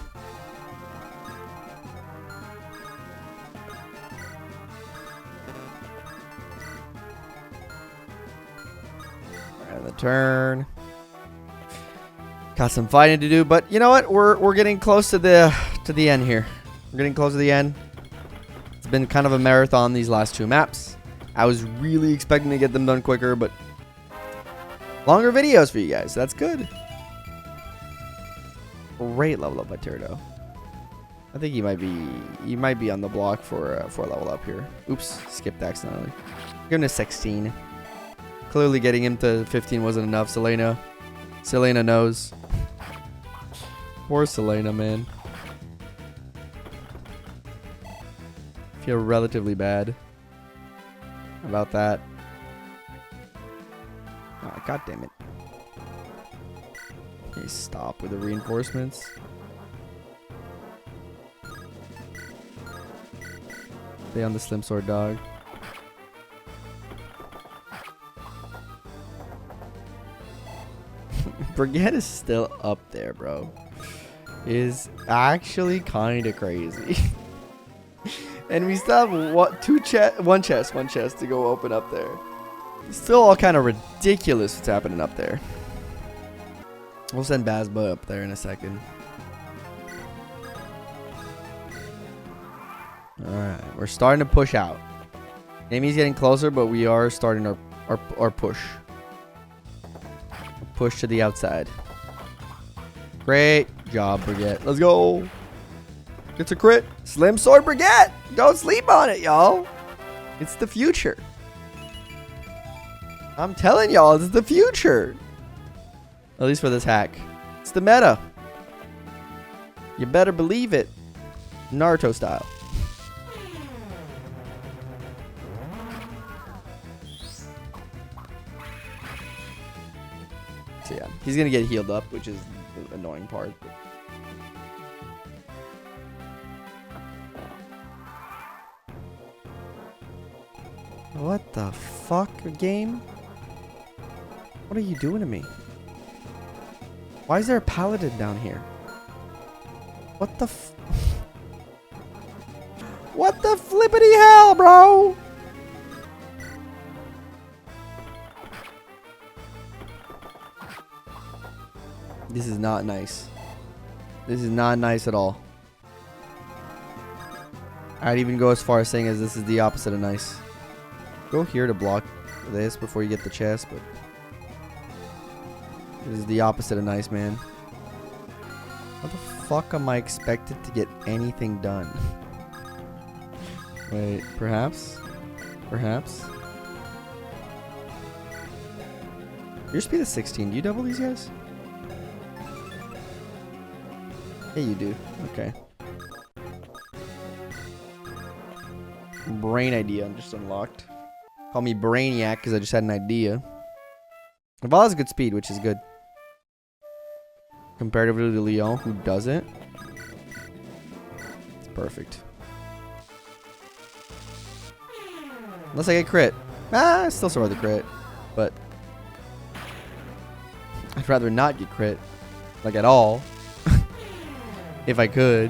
And the turn. Got some fighting to do, but you know what? We're getting close to the end here. We're getting close to the end. It's been kind of a marathon these last two maps. I was really expecting to get them done quicker, but longer videos for you guys. That's good. Great level up by Turdo. I think he might be on the block for a level up here. Oops, skipped accidentally. Give him to 16. Clearly getting him to 15 wasn't enough. Selena knows. Poor Selena, man. Feel relatively bad about that. Oh, god damn it. Okay, stop with the reinforcements. Stay on the Slim Sword dog. Breguet is still up there, bro. Is actually kind of crazy. And we still have one chest to go open up there. It's still all kind of ridiculous what's happening up there. We'll send Bazba up there in a second. Alright, we're starting to push out. Amy's getting closer, but we are starting our push. Push to the outside. Great job, Breguet. Let's go. It's a crit. Slim Sword Breguet. Don't sleep on it, y'all. It's the future. I'm telling y'all, it's the future. At least for this hack. It's the meta. You better believe it. Naruto style. So yeah, he's gonna get healed up, which is the annoying part. What the fuck, game? What are you doing to me? Why is there a paladin down here? What the what the flippity hell, bro? This is not nice. This is not nice at all. I'd even go as far as saying as this is the opposite of nice. Go here to block this before you get the chest, but this is the opposite of nice, man. How the fuck am I expected to get anything done? Wait, perhaps? Perhaps? Your speed is 16. Do you double these guys? Yeah, you do. Okay. Brain idea just unlocked. Call me Brainiac because I just had an idea. Val has good speed, which is good. Comparatively to Leon, who doesn't. It's perfect. Unless I get crit. I still survive the crit. But I'd rather not get crit. Like at all. If I could.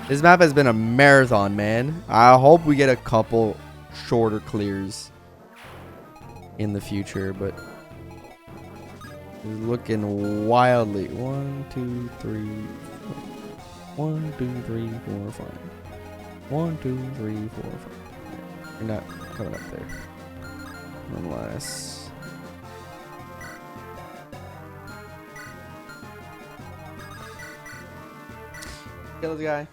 This map has been a marathon, man. I hope we get a couple shorter clears in the future, but it's looking wildly. 1, 2, 3, 4. 1, 2, 3, 4, 5. 1, 2, 3, 4, 5. You're not coming up there. Unless... kill this guy.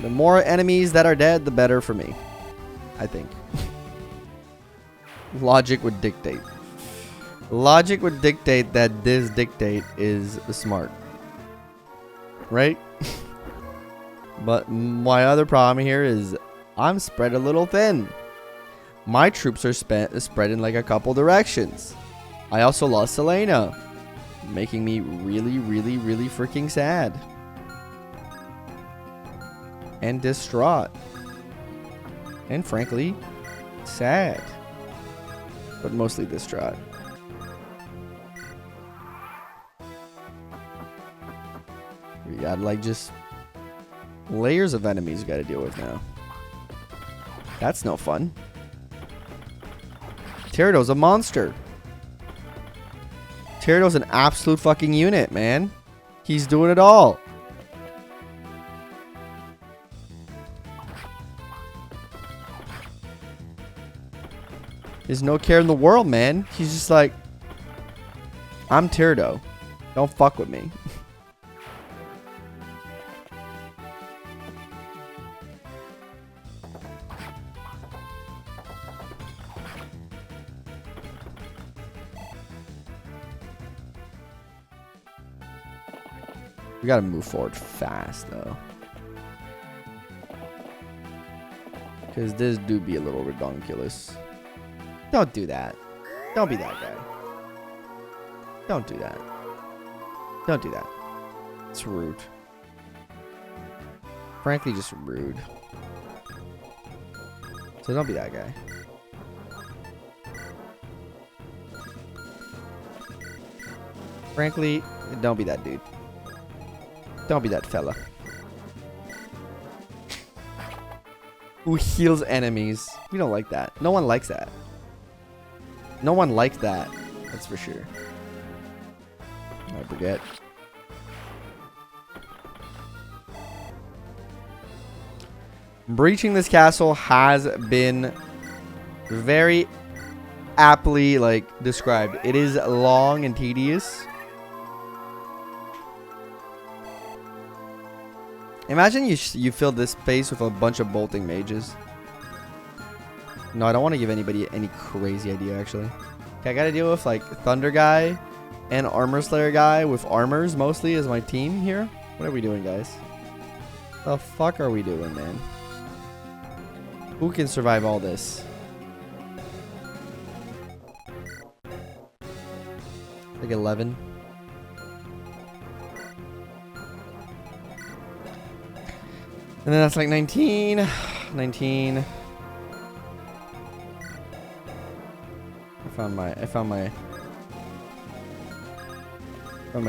The more enemies that are dead, the better for me. I think. Logic would dictate. Logic would dictate that this dictate is smart. Right? But my other problem here is I'm spread a little thin. My troops are spread in like a couple directions. I also lost Selena, making me really, really, really freaking sad. And distraught. And frankly, sad. But mostly distraught. We got like just layers of enemies we gotta deal with now. That's no fun. Gyarados a monster. Gyarados an absolute fucking unit, man. He's doing it all. There's no care in the world, man. He's just like, I'm Gyarados. Don't fuck with me. We gotta move forward fast, though. Because this do be a little redonkulous. Don't do that. Don't be that guy. Don't do that. Don't do that. It's rude. Frankly, just rude. So don't be that guy. Frankly, don't be that dude. Don't be that fella. Who heals enemies. We don't like that. No one likes that. No one likes that. That's for sure. I forget. Breaching this castle has been very aptly described. It is long and tedious. Imagine you fill this space with a bunch of bolting mages. No, I don't want to give anybody any crazy idea, actually. Okay, I gotta deal with Thunder guy and Armor Slayer guy with armors mostly as my team here. What are we doing, guys? The fuck are we doing, man? Who can survive all this? 11. And then that's 19. 19. I found my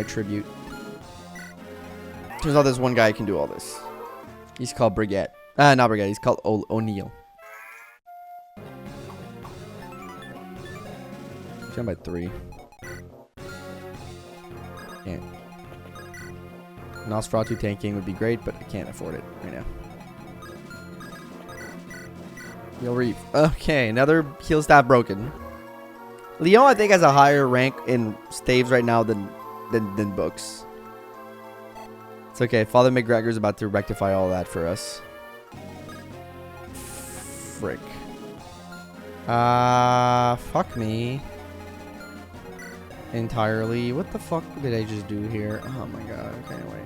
tribute. Turns out there's one guy who can do all this. He's called Breguet. Not Breguet. He's called O'Neill. Jump by 3. Can't. Nosferatu tanking would be great, but I can't afford it right now. Heal Reef. Okay, another heal staff broken. Leon, I think, has a higher rank in staves right now than books. It's okay. Father McGregor's about to rectify all that for us. Frick. Fuck me. Entirely. What the fuck did I just do here? Oh my god. Okay, wait.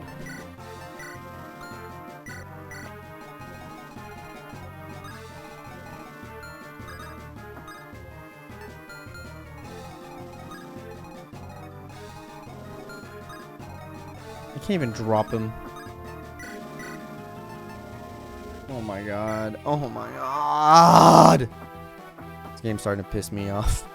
I can't even drop him. Oh my god. Oh my god. This game's starting to piss me off.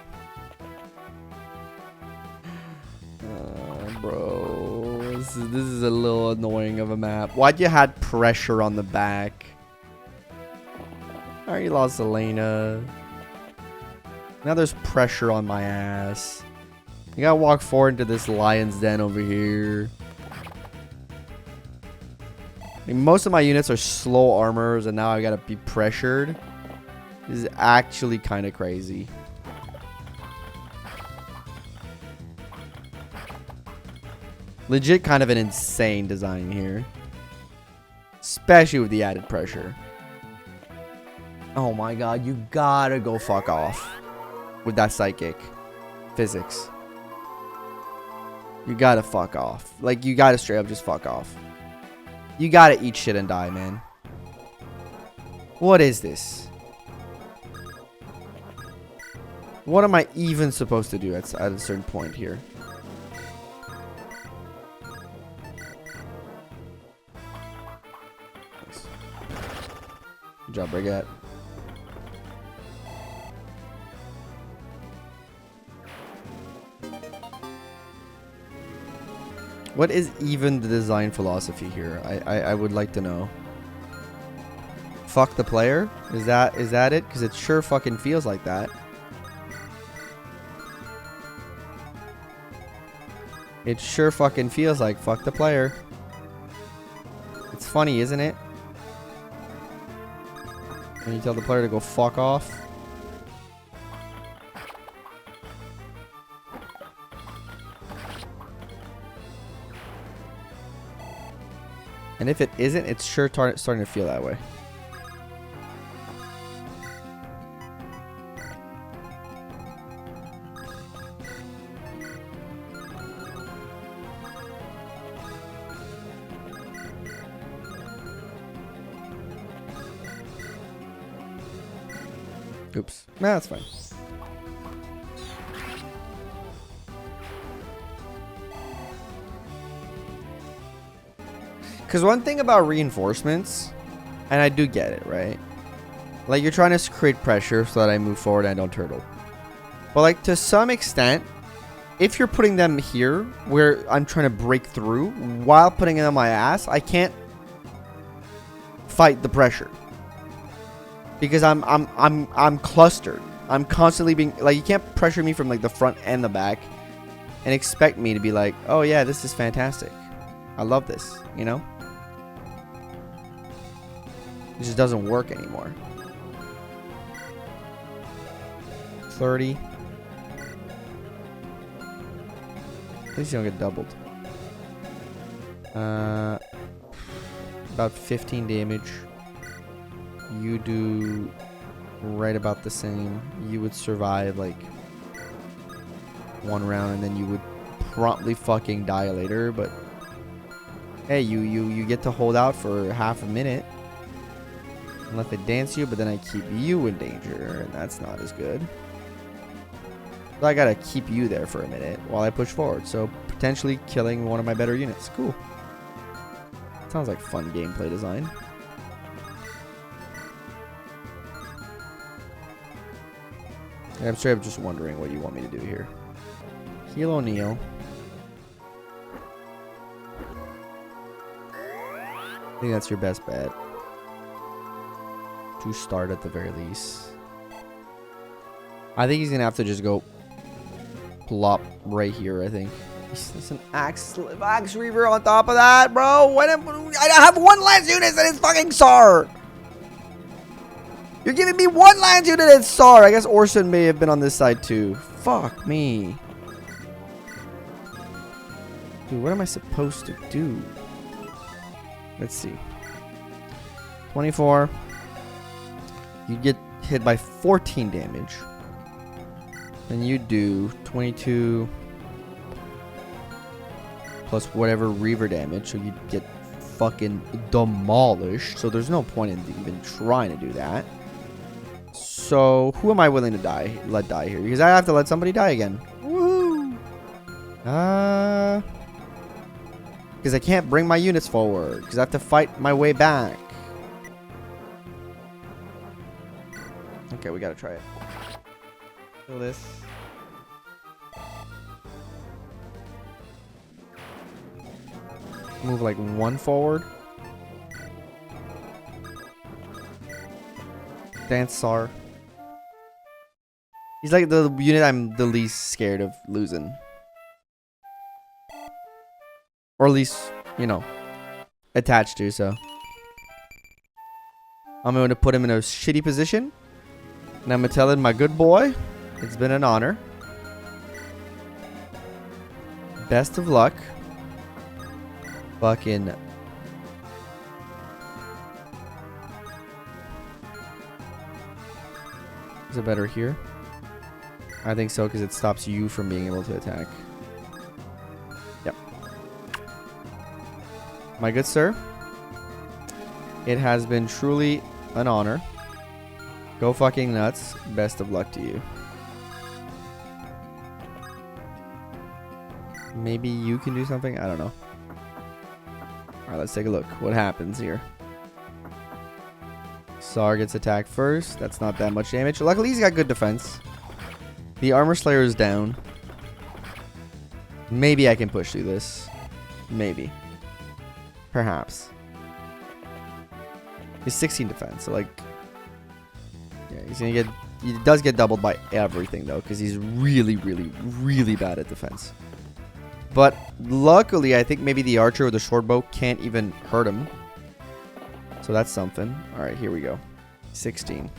Bro, this is a little annoying of a map. Why'd you had pressure on the back? Alright, you lost Elena. Now there's pressure on my ass. You gotta walk forward into this lion's den over here. I mean, most of my units are slow armors, and now I gotta be pressured. This is actually kind of crazy. Legit kind of an insane design here. Especially with the added pressure. Oh my god, you gotta go fuck off. With that psychic. Physics. You gotta fuck off. Like, you gotta straight up just fuck off. You gotta eat shit and die, man. What is this? What am I even supposed to do at a certain point here? Good job, Breguet. What is even the design philosophy here? I would like to know. Fuck the player? Is that it? Because it sure fucking feels like that. It sure fucking feels like fuck the player. It's funny, isn't it? When you tell the player to go fuck off. And if it isn't, it's sure starting to feel that way. Oops. Nah, that's fine. Because one thing about reinforcements, and I do get it, right? Like, you're trying to create pressure so that I move forward and I don't turtle. But, like, to some extent, if you're putting them here, where I'm trying to break through, while putting it on my ass, I can't fight the pressure. Because I'm clustered. I'm constantly being like, you can't pressure me from like the front and the back and expect me to be like, oh yeah, this is fantastic. I love this, you know? It just doesn't work anymore. 30. At least you don't get doubled. About 15 damage. You do right about the same. You would survive like one round and then you would promptly fucking die later, but hey, you get to hold out for half a minute. Unless they dance you, but then I keep you in danger, and that's not as good. So I gotta keep you there for a minute while I push forward, so potentially killing one of my better units. Cool. Sounds like fun gameplay design. And I'm straight up just wondering what you want me to do here. Heal O'Neal. I think that's your best bet. To start at the very least. I think he's gonna have to just go plop right here, I think. There's an axe reaver on top of that, bro. I have one lance unit and it's fucking SAR. You're giving me one lance unit and SAR. I guess Orson may have been on this side too. Fuck me. Dude, what am I supposed to do? Let's see. 24. You get hit by 14 damage. Then you do 22 plus whatever reaver damage. So you get fucking demolished. So there's no point in even trying to do that. So who am I willing to let die here? Because I have to let somebody die again. Woohoo! Because I can't bring my units forward. Because I have to fight my way back. Okay, we gotta try it. Kill this. Move like one forward. Dance SAR. He's like the unit I'm the least scared of losing. Or at least, you know, attached to, so. I'm going to put him in a shitty position. And I'm going to tell him, my good boy, it's been an honor. Best of luck. Fucking. Is it better here? I think so, because it stops you from being able to attack. Yep. My good sir, it has been truly an honor. Go fucking nuts. Best of luck to you. Maybe you can do something? I don't know. Alright, let's take a look. What happens here? SAR gets attacked first. That's not that much damage. Luckily, he's got good defense. The Armor Slayer is down. Maybe I can push through this. Maybe. Perhaps. He's 16 defense, so like... Yeah, he's gonna get... He does get doubled by everything, though, because he's really, really, really bad at defense. But luckily, I think maybe the archer or the short bow can't even hurt him. So that's something. Alright, here we go. 16.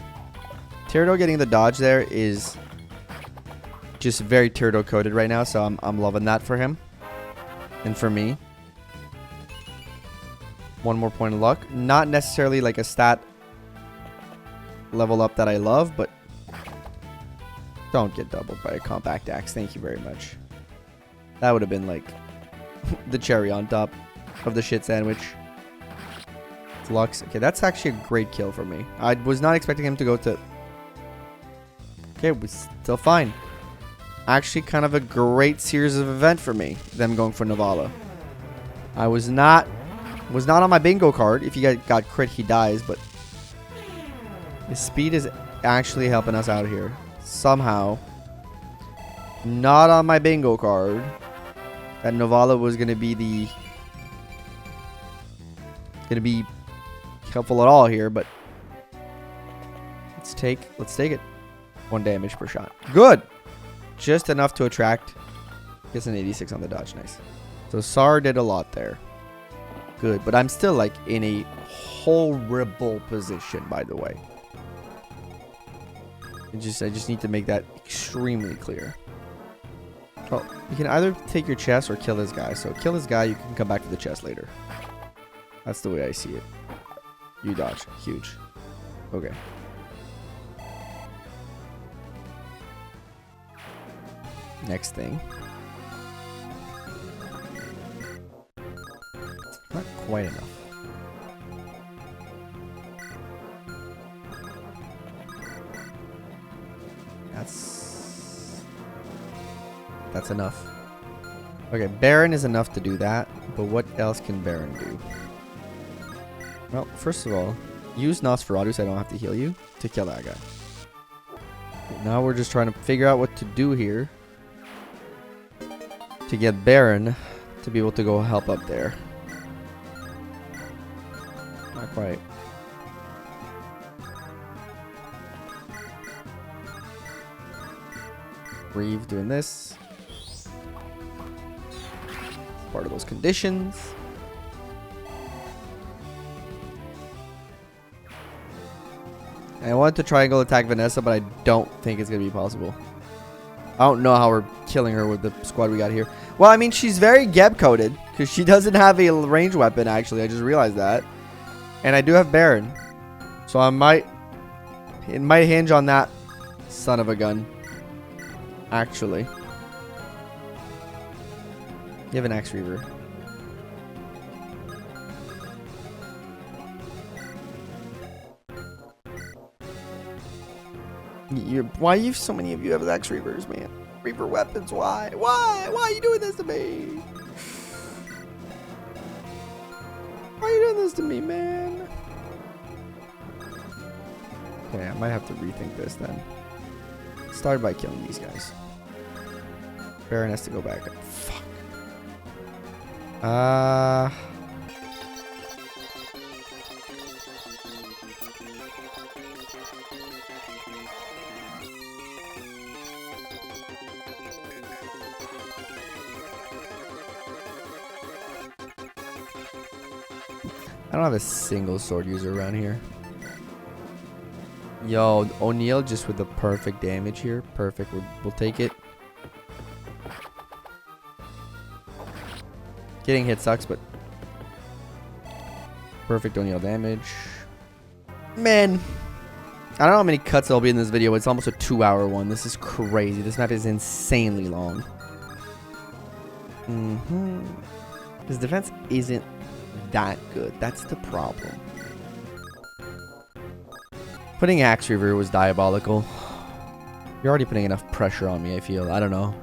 Tyrados getting the dodge there is just very Tyrados coded right now, so I'm loving that for him. And for me. One more point of luck. Not necessarily like a stat level up that I love, but don't get doubled by a compact axe. Thank you very much. That would have been like the cherry on top of the shit sandwich. Flux. Okay, that's actually a great kill for me. I was not expecting him to go to... Okay, we're still fine. Actually, kind of a great series of event for me. Them going for Navala. I was not on my bingo card. If you got crit, he dies, but his speed is actually helping us out here. Somehow. Not on my bingo card. That Navala was going to be helpful at all here, but let's take it. 1 damage per shot. Good. Just enough to attract. Gets an 86 on the dodge. Nice. So Sar did a lot there. Good. But I'm still like in a horrible position, by the way. I just need to make that extremely clear. Well, you can either take your chest or kill this guy. So kill this guy, you can come back to the chest later. That's the way I see it. You dodge. Huge. Okay. Next thing. Not quite enough. That's enough. Okay, Baron is enough to do that, but what else can Baron do? Well, first of all, use Nosferatu so I don't have to heal you to kill that guy. Okay, now we're just trying to figure out what to do here to get Baron to be able to go help up there. Not quite. Reeve doing this. Part of those conditions. And I wanted to try and go attack Vanessa, but I don't think it's going to be possible. I don't know how we're killing her with the squad we got here. Well, I mean, she's very Geb coded because she doesn't have a ranged weapon, actually. I just realized that. And I do have Baron. So it might hinge on that son of a gun. Actually. You have an Axe Reaver. Why you so many of you have Axe Reavers, man? Reaver weapons, why? Why? Why are you doing this to me? Why are you doing this to me, man? Okay, I might have to rethink this then. Start by killing these guys. Baron has to go back up. Fuck. I don't have a single sword user around here. Yo, O'Neal just with the perfect damage here. Perfect. We'll take it. Getting hit sucks, but perfect O'Neal damage. Man, I don't know how many cuts there'll be in this video. It's almost a 2-hour one. This is crazy. This map is insanely long. His defense isn't that good. That's the problem. Putting Axe Reaver was diabolical. You're already putting enough pressure on me, I feel. I don't know.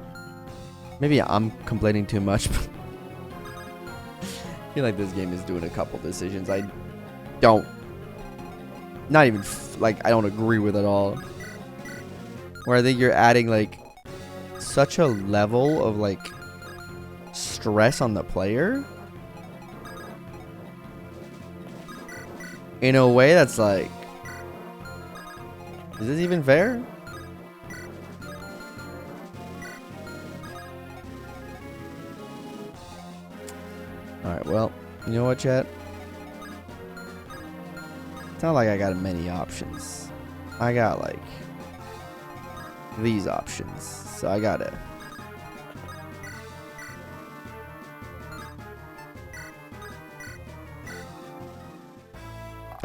Maybe I'm complaining too much. I feel like this game is doing a couple decisions I don't. Not even like I don't agree with at all. Where I think you're adding like such a level of like stress on the player. In a way that's like, is this even fair? Alright, well, you know what, chat? It's not like I got many options. I got like these options. So I gotta.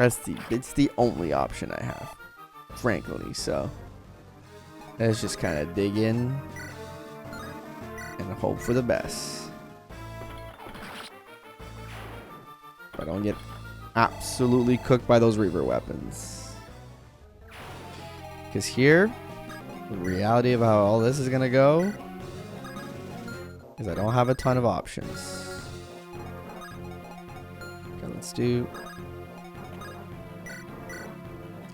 It's the only option I have, frankly. So let's just kind of dig in and hope for the best. I don't get absolutely cooked by those Reaver weapons. Because here, the reality of how all this is gonna go is I don't have a ton of options. Okay, let's do.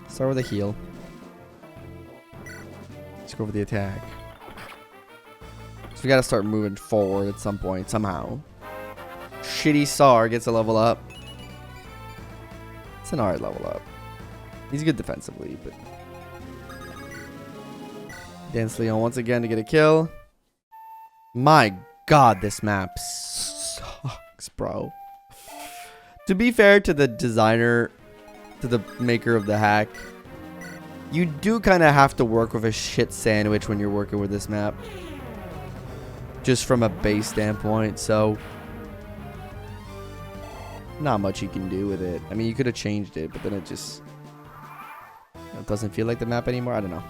Start with a heal. Let's go for the attack. So we gotta start moving forward at some point, somehow. Shitty Sar gets a level up. It's an alright level up. He's good defensively, but Against Leon once again to get a kill. My god, this map sucks, bro. To be fair to the designer, to the maker of the hack, you do kind of have to work with a shit sandwich when you're working with this map. Just from a base standpoint, so not much you can do with it. I mean, you could have changed it, but then it just doesn't feel like the map anymore. I don't know.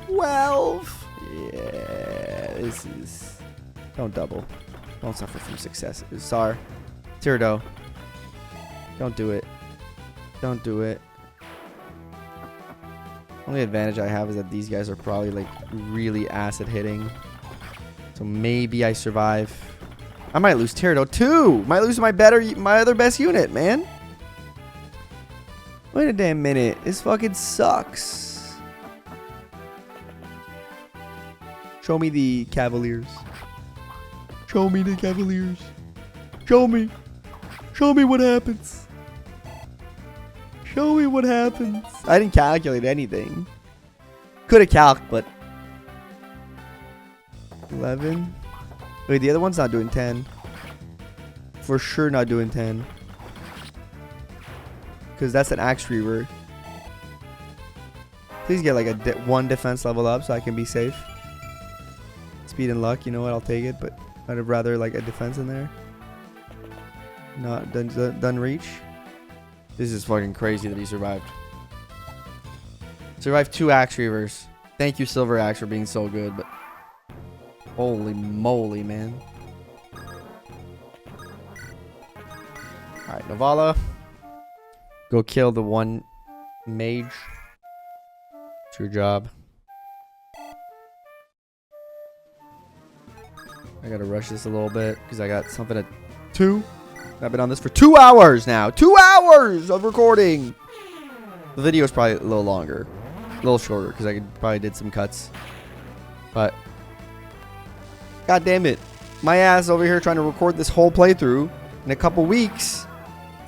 12. Yeah, this is... Don't double. Don't suffer from success. Sorry. Tirdo. Don't do it. Don't do it. Only advantage I have is that these guys are probably like really acid hitting. So maybe I survive. I might lose Tirdo too. Might lose my other best unit, man. Wait a damn minute. This fucking sucks. Show me the Cavaliers. Show me the Cavaliers. Show me. Show me what happens. Show me what happens. I didn't calculate anything. Could have calced, but 11. Wait, the other one's not doing 10. For sure not doing 10. Because that's an axe reaver. Please get like a one defense level up so I can be safe. Speed and luck, you know what? I'll take it, but I'd have rather like a defense in there. Not done reach. This is fucking crazy that he survived. Survived 2 axe reavers. Thank you, Silver Axe, for being so good, but holy moly, man. Alright, Novala. Go kill the one mage. It's your job. I gotta rush this a little bit because I got something at 2. I've been on this for 2 hours now. 2 hours of recording. The video is probably a little longer. A little shorter because I probably did some cuts. But god damn it. My ass over here trying to record this whole playthrough in a couple weeks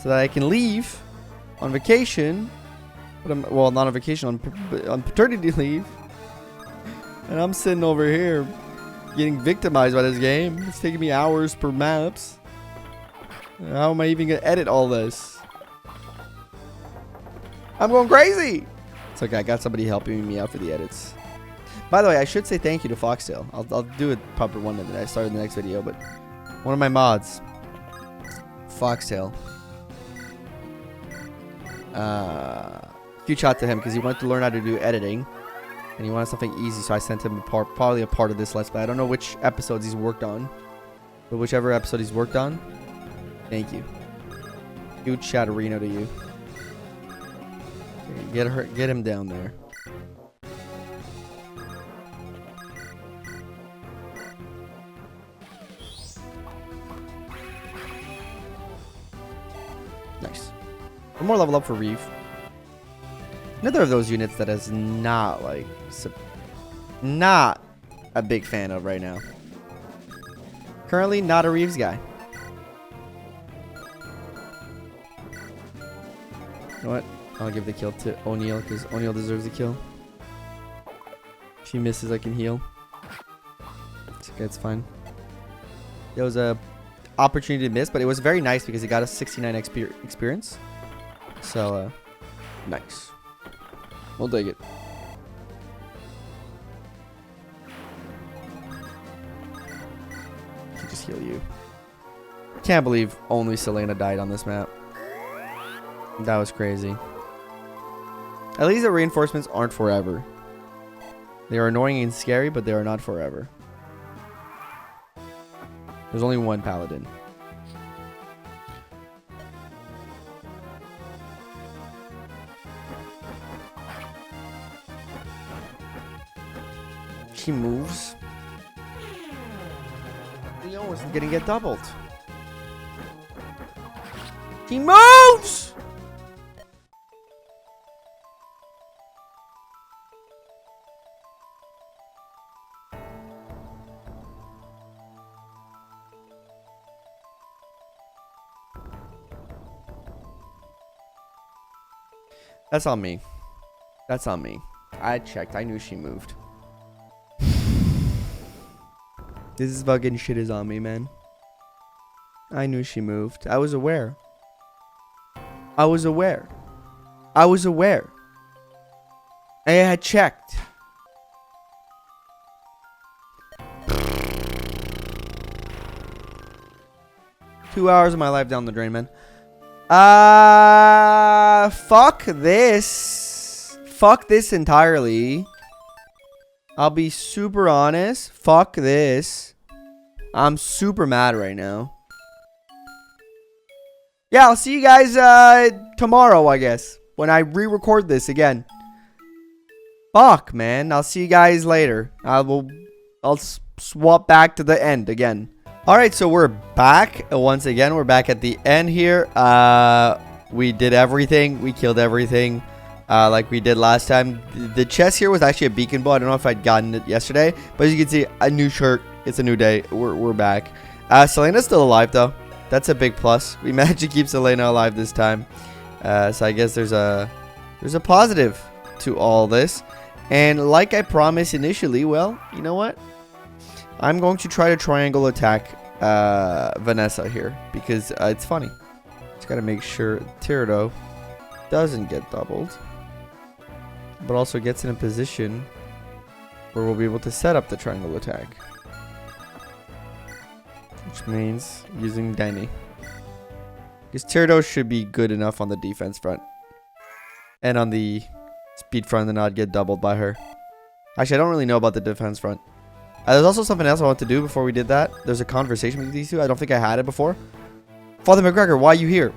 so that I can leave on vacation. But well, not on vacation, on paternity leave. And I'm sitting over here getting victimized by this game. It's taking me hours per maps. How am I even going to edit all this? I'm going crazy. It's okay. I got somebody helping me out for the edits. By the way, I should say thank you to Foxtail. I'll do a proper one that I started in the next video, but one of my mods, Foxtail. Huge shout to him because he wanted to learn how to do editing, and he wanted something easy. So I sent him probably a part of this Let's Play. I don't know which episodes he's worked on, but whichever episode he's worked on, thank you. Huge shout to Reno to you. Okay, get him down there. Nice. One more level up for Reeve. Another of those units that is not like not a big fan of right now. Currently not a Reeves guy. You know what? I'll give the kill to O'Neal because O'Neal deserves a kill. If he misses, I can heal. It's okay, it's fine. There was a opportunity to miss, but it was very nice because it got us 69 experience. So, nice. We'll take it. I can just heal you. Can't believe only Selena died on this map. That was crazy. At least the reinforcements aren't forever. They are annoying and scary, but they are not forever. There's only one paladin. She moves. Leon is gonna get doubled. He moves! That's on me. That's on me. I checked. I knew she moved. This is fucking shit is on me, man. I knew she moved. I was aware. I was aware. I was aware. I had checked. Two hours of my life down the drain, man. Fuck this. Fuck this entirely. I'll be super honest. Fuck this. I'm super mad right now. Yeah, I'll see you guys tomorrow, I guess, when I re-record this again. Fuck, man. I'll see you guys later. I'll swap back to the end again. All right, so we're back once again. We're back at the end here. We did everything. We killed everything like we did last time. The chest here was actually a beacon bow. I don't know if I'd gotten it yesterday, but as you can see, a new shirt. It's a new day. We're back. Selena's still alive though. That's a big plus. We managed to keep Selena alive this time. So I guess there's a positive to all this. And like I promised initially, well, you know what? I'm going to try to triangle attack Vanessa here because it's funny. Just gotta make sure Tyrido doesn't get doubled, but also gets in a position where we'll be able to set up the triangle attack, which means using Danny. Because Tyrido should be good enough on the defense front and on the speed front to not get doubled by her. Actually, I don't really know about the defense front. There's also something else I want to do before we did that. There's a conversation with these two. I don't think I had it before. Father McGregor, why are you here?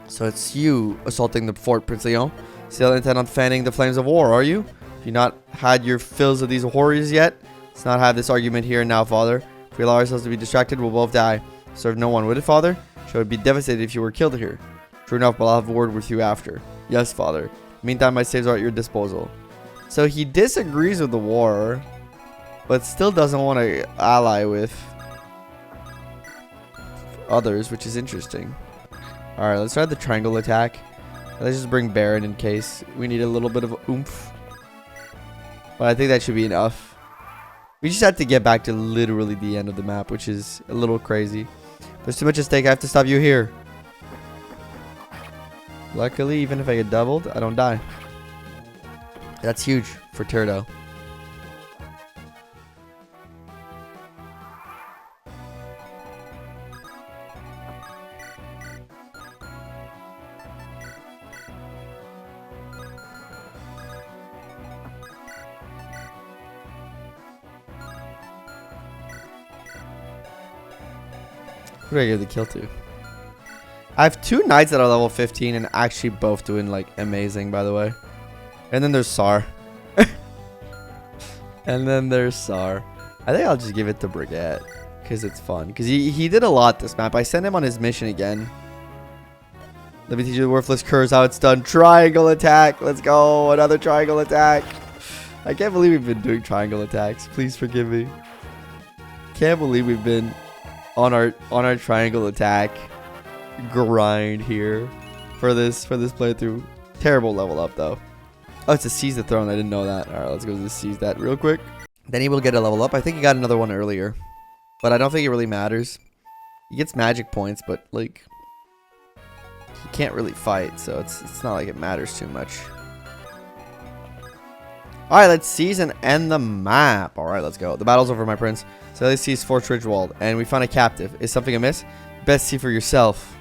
So it's you assaulting the fort, Prince Leon. Still intent on fanning the flames of war, are you? Have you not had your fills of these horrors yet? Let's not have this argument here and now, Father. If we allow ourselves to be distracted, we'll both die. Serve no one, would it, Father? Sure, would be devastated if you were killed here. True enough, but I'll have a word with you after. Yes, Father. Meantime, my saves are at your disposal. So he disagrees with the war, but still doesn't want to ally with others, which is interesting. Alright, let's try the triangle attack. Let's just bring Baron in case we need a little bit of oomph. But I think that should be enough. We just have to get back to literally the end of the map, which is a little crazy. There's too much at stake. I have to stop you here. Luckily, even if I get doubled, I don't die. That's huge for Tyrido. Who do I give the kill to? I have two knights that are level 15 and actually both doing like amazing, by the way. And then there's Sar. And then there's Sar. I think I'll just give it to Breguet because it's fun. Because he did a lot this map. I sent him on his mission again. Let me teach you the worthless curse, how it's done. Triangle attack. Let's go. Another triangle attack. I can't believe we've been doing triangle attacks. Please forgive me. Can't believe we've been on our triangle attack grind here for this playthrough. Terrible level up though. Oh, it's a seize the throne. I didn't know that. All right, let's go to seize that real quick. Then he will get a level up. I think he got another one earlier, but I don't think it really matters. He gets magic points, but like he can't really fight, so it's not like it matters too much. All right, let's seize and end the map. All right, let's go. The battle's over, my prince. So let's seize Fort Ridgewald, and we found a captive. Is something amiss? Best see for yourself.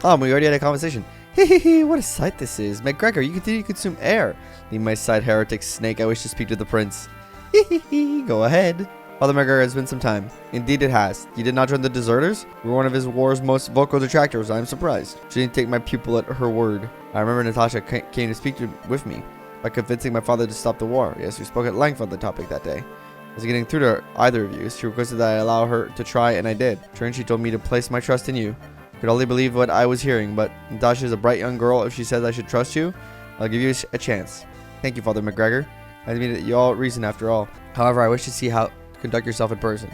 Oh, we already had a conversation. Hehehe, what a sight this is. McGregor, you continue to consume air. Leave my side, heretic snake. I wish to speak to the prince. Hehehe, go ahead. Father McGregor, it's been some time. Indeed it has. You did not join the deserters? You were one of his war's most vocal detractors. I am surprised. She didn't take my pupil at her word. I remember Natasha came to speak with me by convincing my father to stop the war. Yes, we spoke at length on the topic that day. I was getting through to either of you. She requested that I allow her to try, and I did. Turn, she told me to place my trust in you. I could only believe what I was hearing, but Natasha is a bright young girl. If she says I should trust you, I'll give you a chance. Thank you, Father McGregor. I mean that you all reason after all. However, I wish to see how to conduct yourself in person.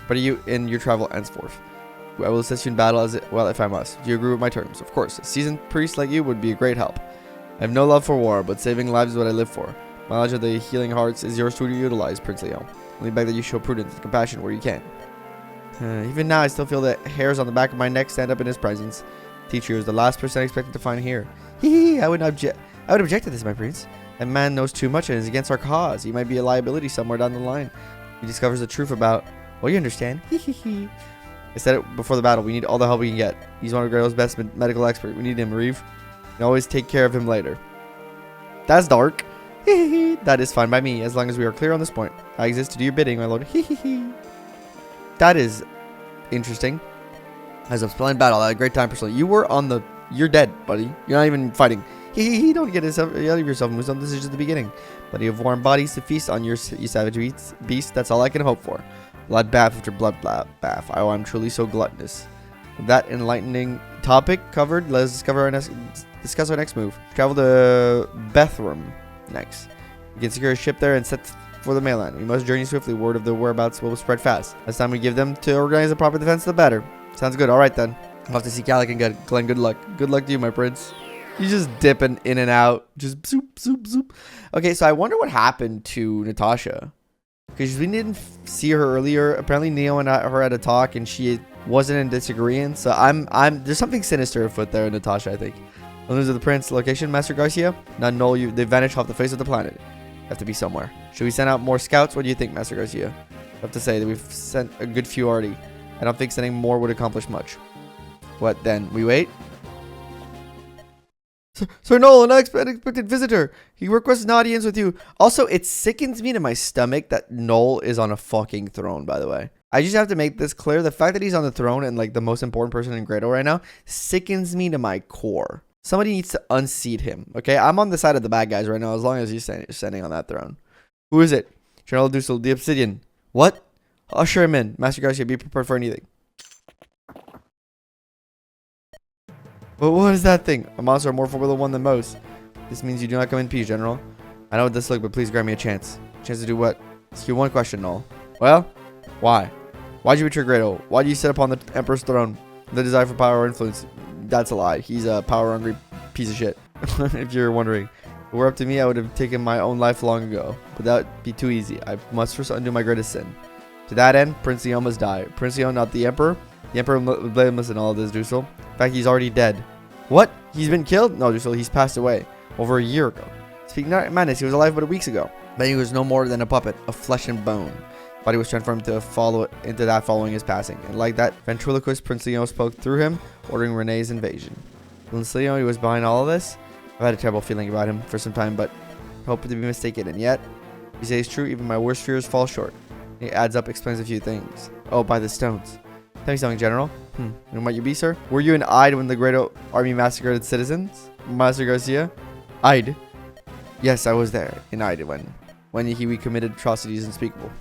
But are you in your travel henceforth? I will assist you in battle if I must. Do you agree with my terms? Of course. A seasoned priest like you would be a great help. I have no love for war, but saving lives is what I live for. My knowledge of the healing hearts is yours to utilize, Prince Leon. Only beg that you show prudence and compassion where you can. Even now, I still feel the hairs on the back of my neck stand up in his presence. Teacher is the last person I expected to find here. Hee, I would object to this, my prince. That man knows too much and is against our cause. He might be a liability somewhere down the line. He discovers the truth about... Well, you understand. I said it before the battle. We need all the help we can get. He's one of Grado's best medical experts. We need him, Reeve. And always take care of him later. That's dark. That is fine by me, as long as we are clear on this point. I exist to do your bidding, my lord. That is interesting. As a splendid battle, I had a great time personally. You were on the... You're dead, buddy. You're not even fighting. Don't get out of yourself, Muso. This is just the beginning. But you have warm bodies to feast on, you savage beast. That's all I can hope for. Blood bath after blood bath. Oh, I'm truly so gluttonous. With that enlightening topic covered, let's discuss our next move. Travel to Bethram next. We can secure a ship there and set for the mainland. We must journey swiftly. Word of the whereabouts will spread fast. Last time we give them to organize a proper defense, the better. Sounds good. All right, then. I'll have to see Calic and Glenn. Good luck. Good luck to you, my prince. You just dipping in and out. Just zoop, zoop, zoop. Okay, so I wonder what happened to Natasha. Because we didn't see her earlier. Apparently, Neo and her had a talk, and she wasn't in disagreement. So there's something sinister afoot there, Natasha, I think. The news of the prince. Location, Master Garcia. Not null. They vanished off the face of the planet. Have to be somewhere. Should we send out more scouts? What do you think, Master Garcia? I have to say that we've sent a good few already. I don't think sending more would accomplish much. What then? We wait? Sir Noel, an unexpected visitor. He requests an audience with you. Also, it sickens me to my stomach that Noel is on a fucking throne, by the way. I just have to make this clear. The fact that he's on the throne and like the most important person in Grado right now sickens me to my core. Somebody needs to unseat him, okay? I'm on the side of the bad guys right now as long as he's standing on that throne. Who is it? General Dussel, the Obsidian. What? Usher him in. Master Garcia, be prepared for anything. But what is that thing? A monster more formidable one than most. This means you do not come in peace, General. I know what this looks, but please grant me a chance. Chance to do what? Ask you one question, Noel. Well, why? Why'd you betray Grado? Why did you sit upon the Emperor's throne? The desire for power or influence? That's a lie. He's a power-hungry piece of shit. If you're wondering. If it were up to me, I would have taken my own life long ago. But that would be too easy. I must first undo my greatest sin. To that end, Prince Leon must die. Prince Leon, not the Emperor. The Emperor was blameless in all of this, Dussel. In fact, he's already dead. What? He's been killed? No, Dussel, he's passed away. Over a year ago. Speaking of madness, he was alive but weeks ago. But he was no more than a puppet of flesh and bone. Body was transformed to follow into that following his passing. And like that, ventriloquist Prince Leon spoke through him, ordering Renais' invasion. Prince Leon, he was behind all of this. I've had a terrible feeling about him for some time, but hope to be mistaken. And yet, if you say it's true, even my worst fears fall short. It adds up, explains a few things. Oh, by the stones. Tell me something, General. And might you be, sir? Were you in Ide when the Grado army massacred its citizens? Master Garcia? Ide? Yes, I was there in Ide when we committed atrocities unspeakable.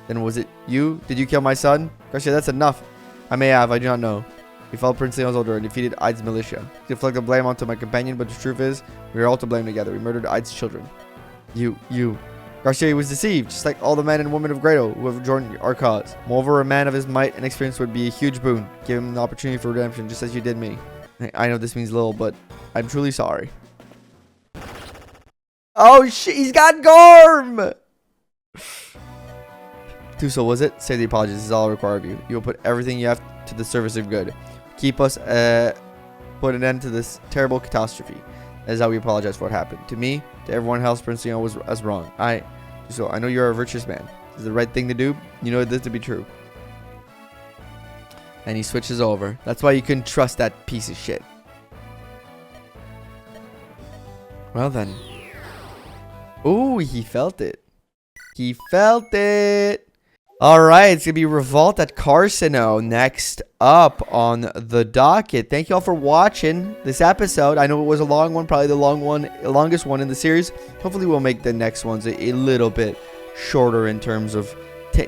Then was it you? Did you kill my son? Garcia, that's enough. I may have, I do not know. We followed Prince Leon's order and defeated Ide's militia. He deflected the blame onto my companion, but the truth is, we are all to blame together. We murdered Ide's children. You. Garcia was deceived, just like all the men and women of Grado who have joined our cause. Moreover, a man of his might and experience would be a huge boon. Give him the opportunity for redemption, just as you did me. I know this means little, but I'm truly sorry. Oh shit, he's got Gorm! Dussel, was it? Say the apologies. This is all I require of you. You will put everything you have to the service of good. Keep us, put an end to this terrible catastrophe. That is how we apologize for what happened. To me, to everyone else, Prince Leon was as wrong. Dussel, I know you're a virtuous man. This is the right thing to do. You know this to be true. And he switches over. That's why you couldn't trust that piece of shit. Well then. Ooh, he felt it. He felt it. Alright, it's going to be Revolt at Carcino next up on the docket. Thank you all for watching this episode. I know it was a long one, probably the longest one in the series. Hopefully we'll make the next ones a little bit shorter in terms of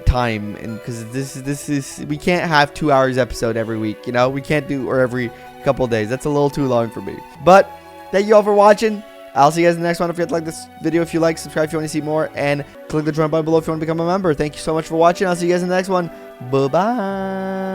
time, and because this is we can't have 2 hours episode every week, you know, we can't do, or every couple days. That's a little too long for me. But thank you all for watching. I'll see you guys in the next one. Don't forget to like this video if you like, subscribe if you want to see more, and click the join button below if you want to become a member. Thank you so much for watching. I'll see you guys in the next one. Bye-bye.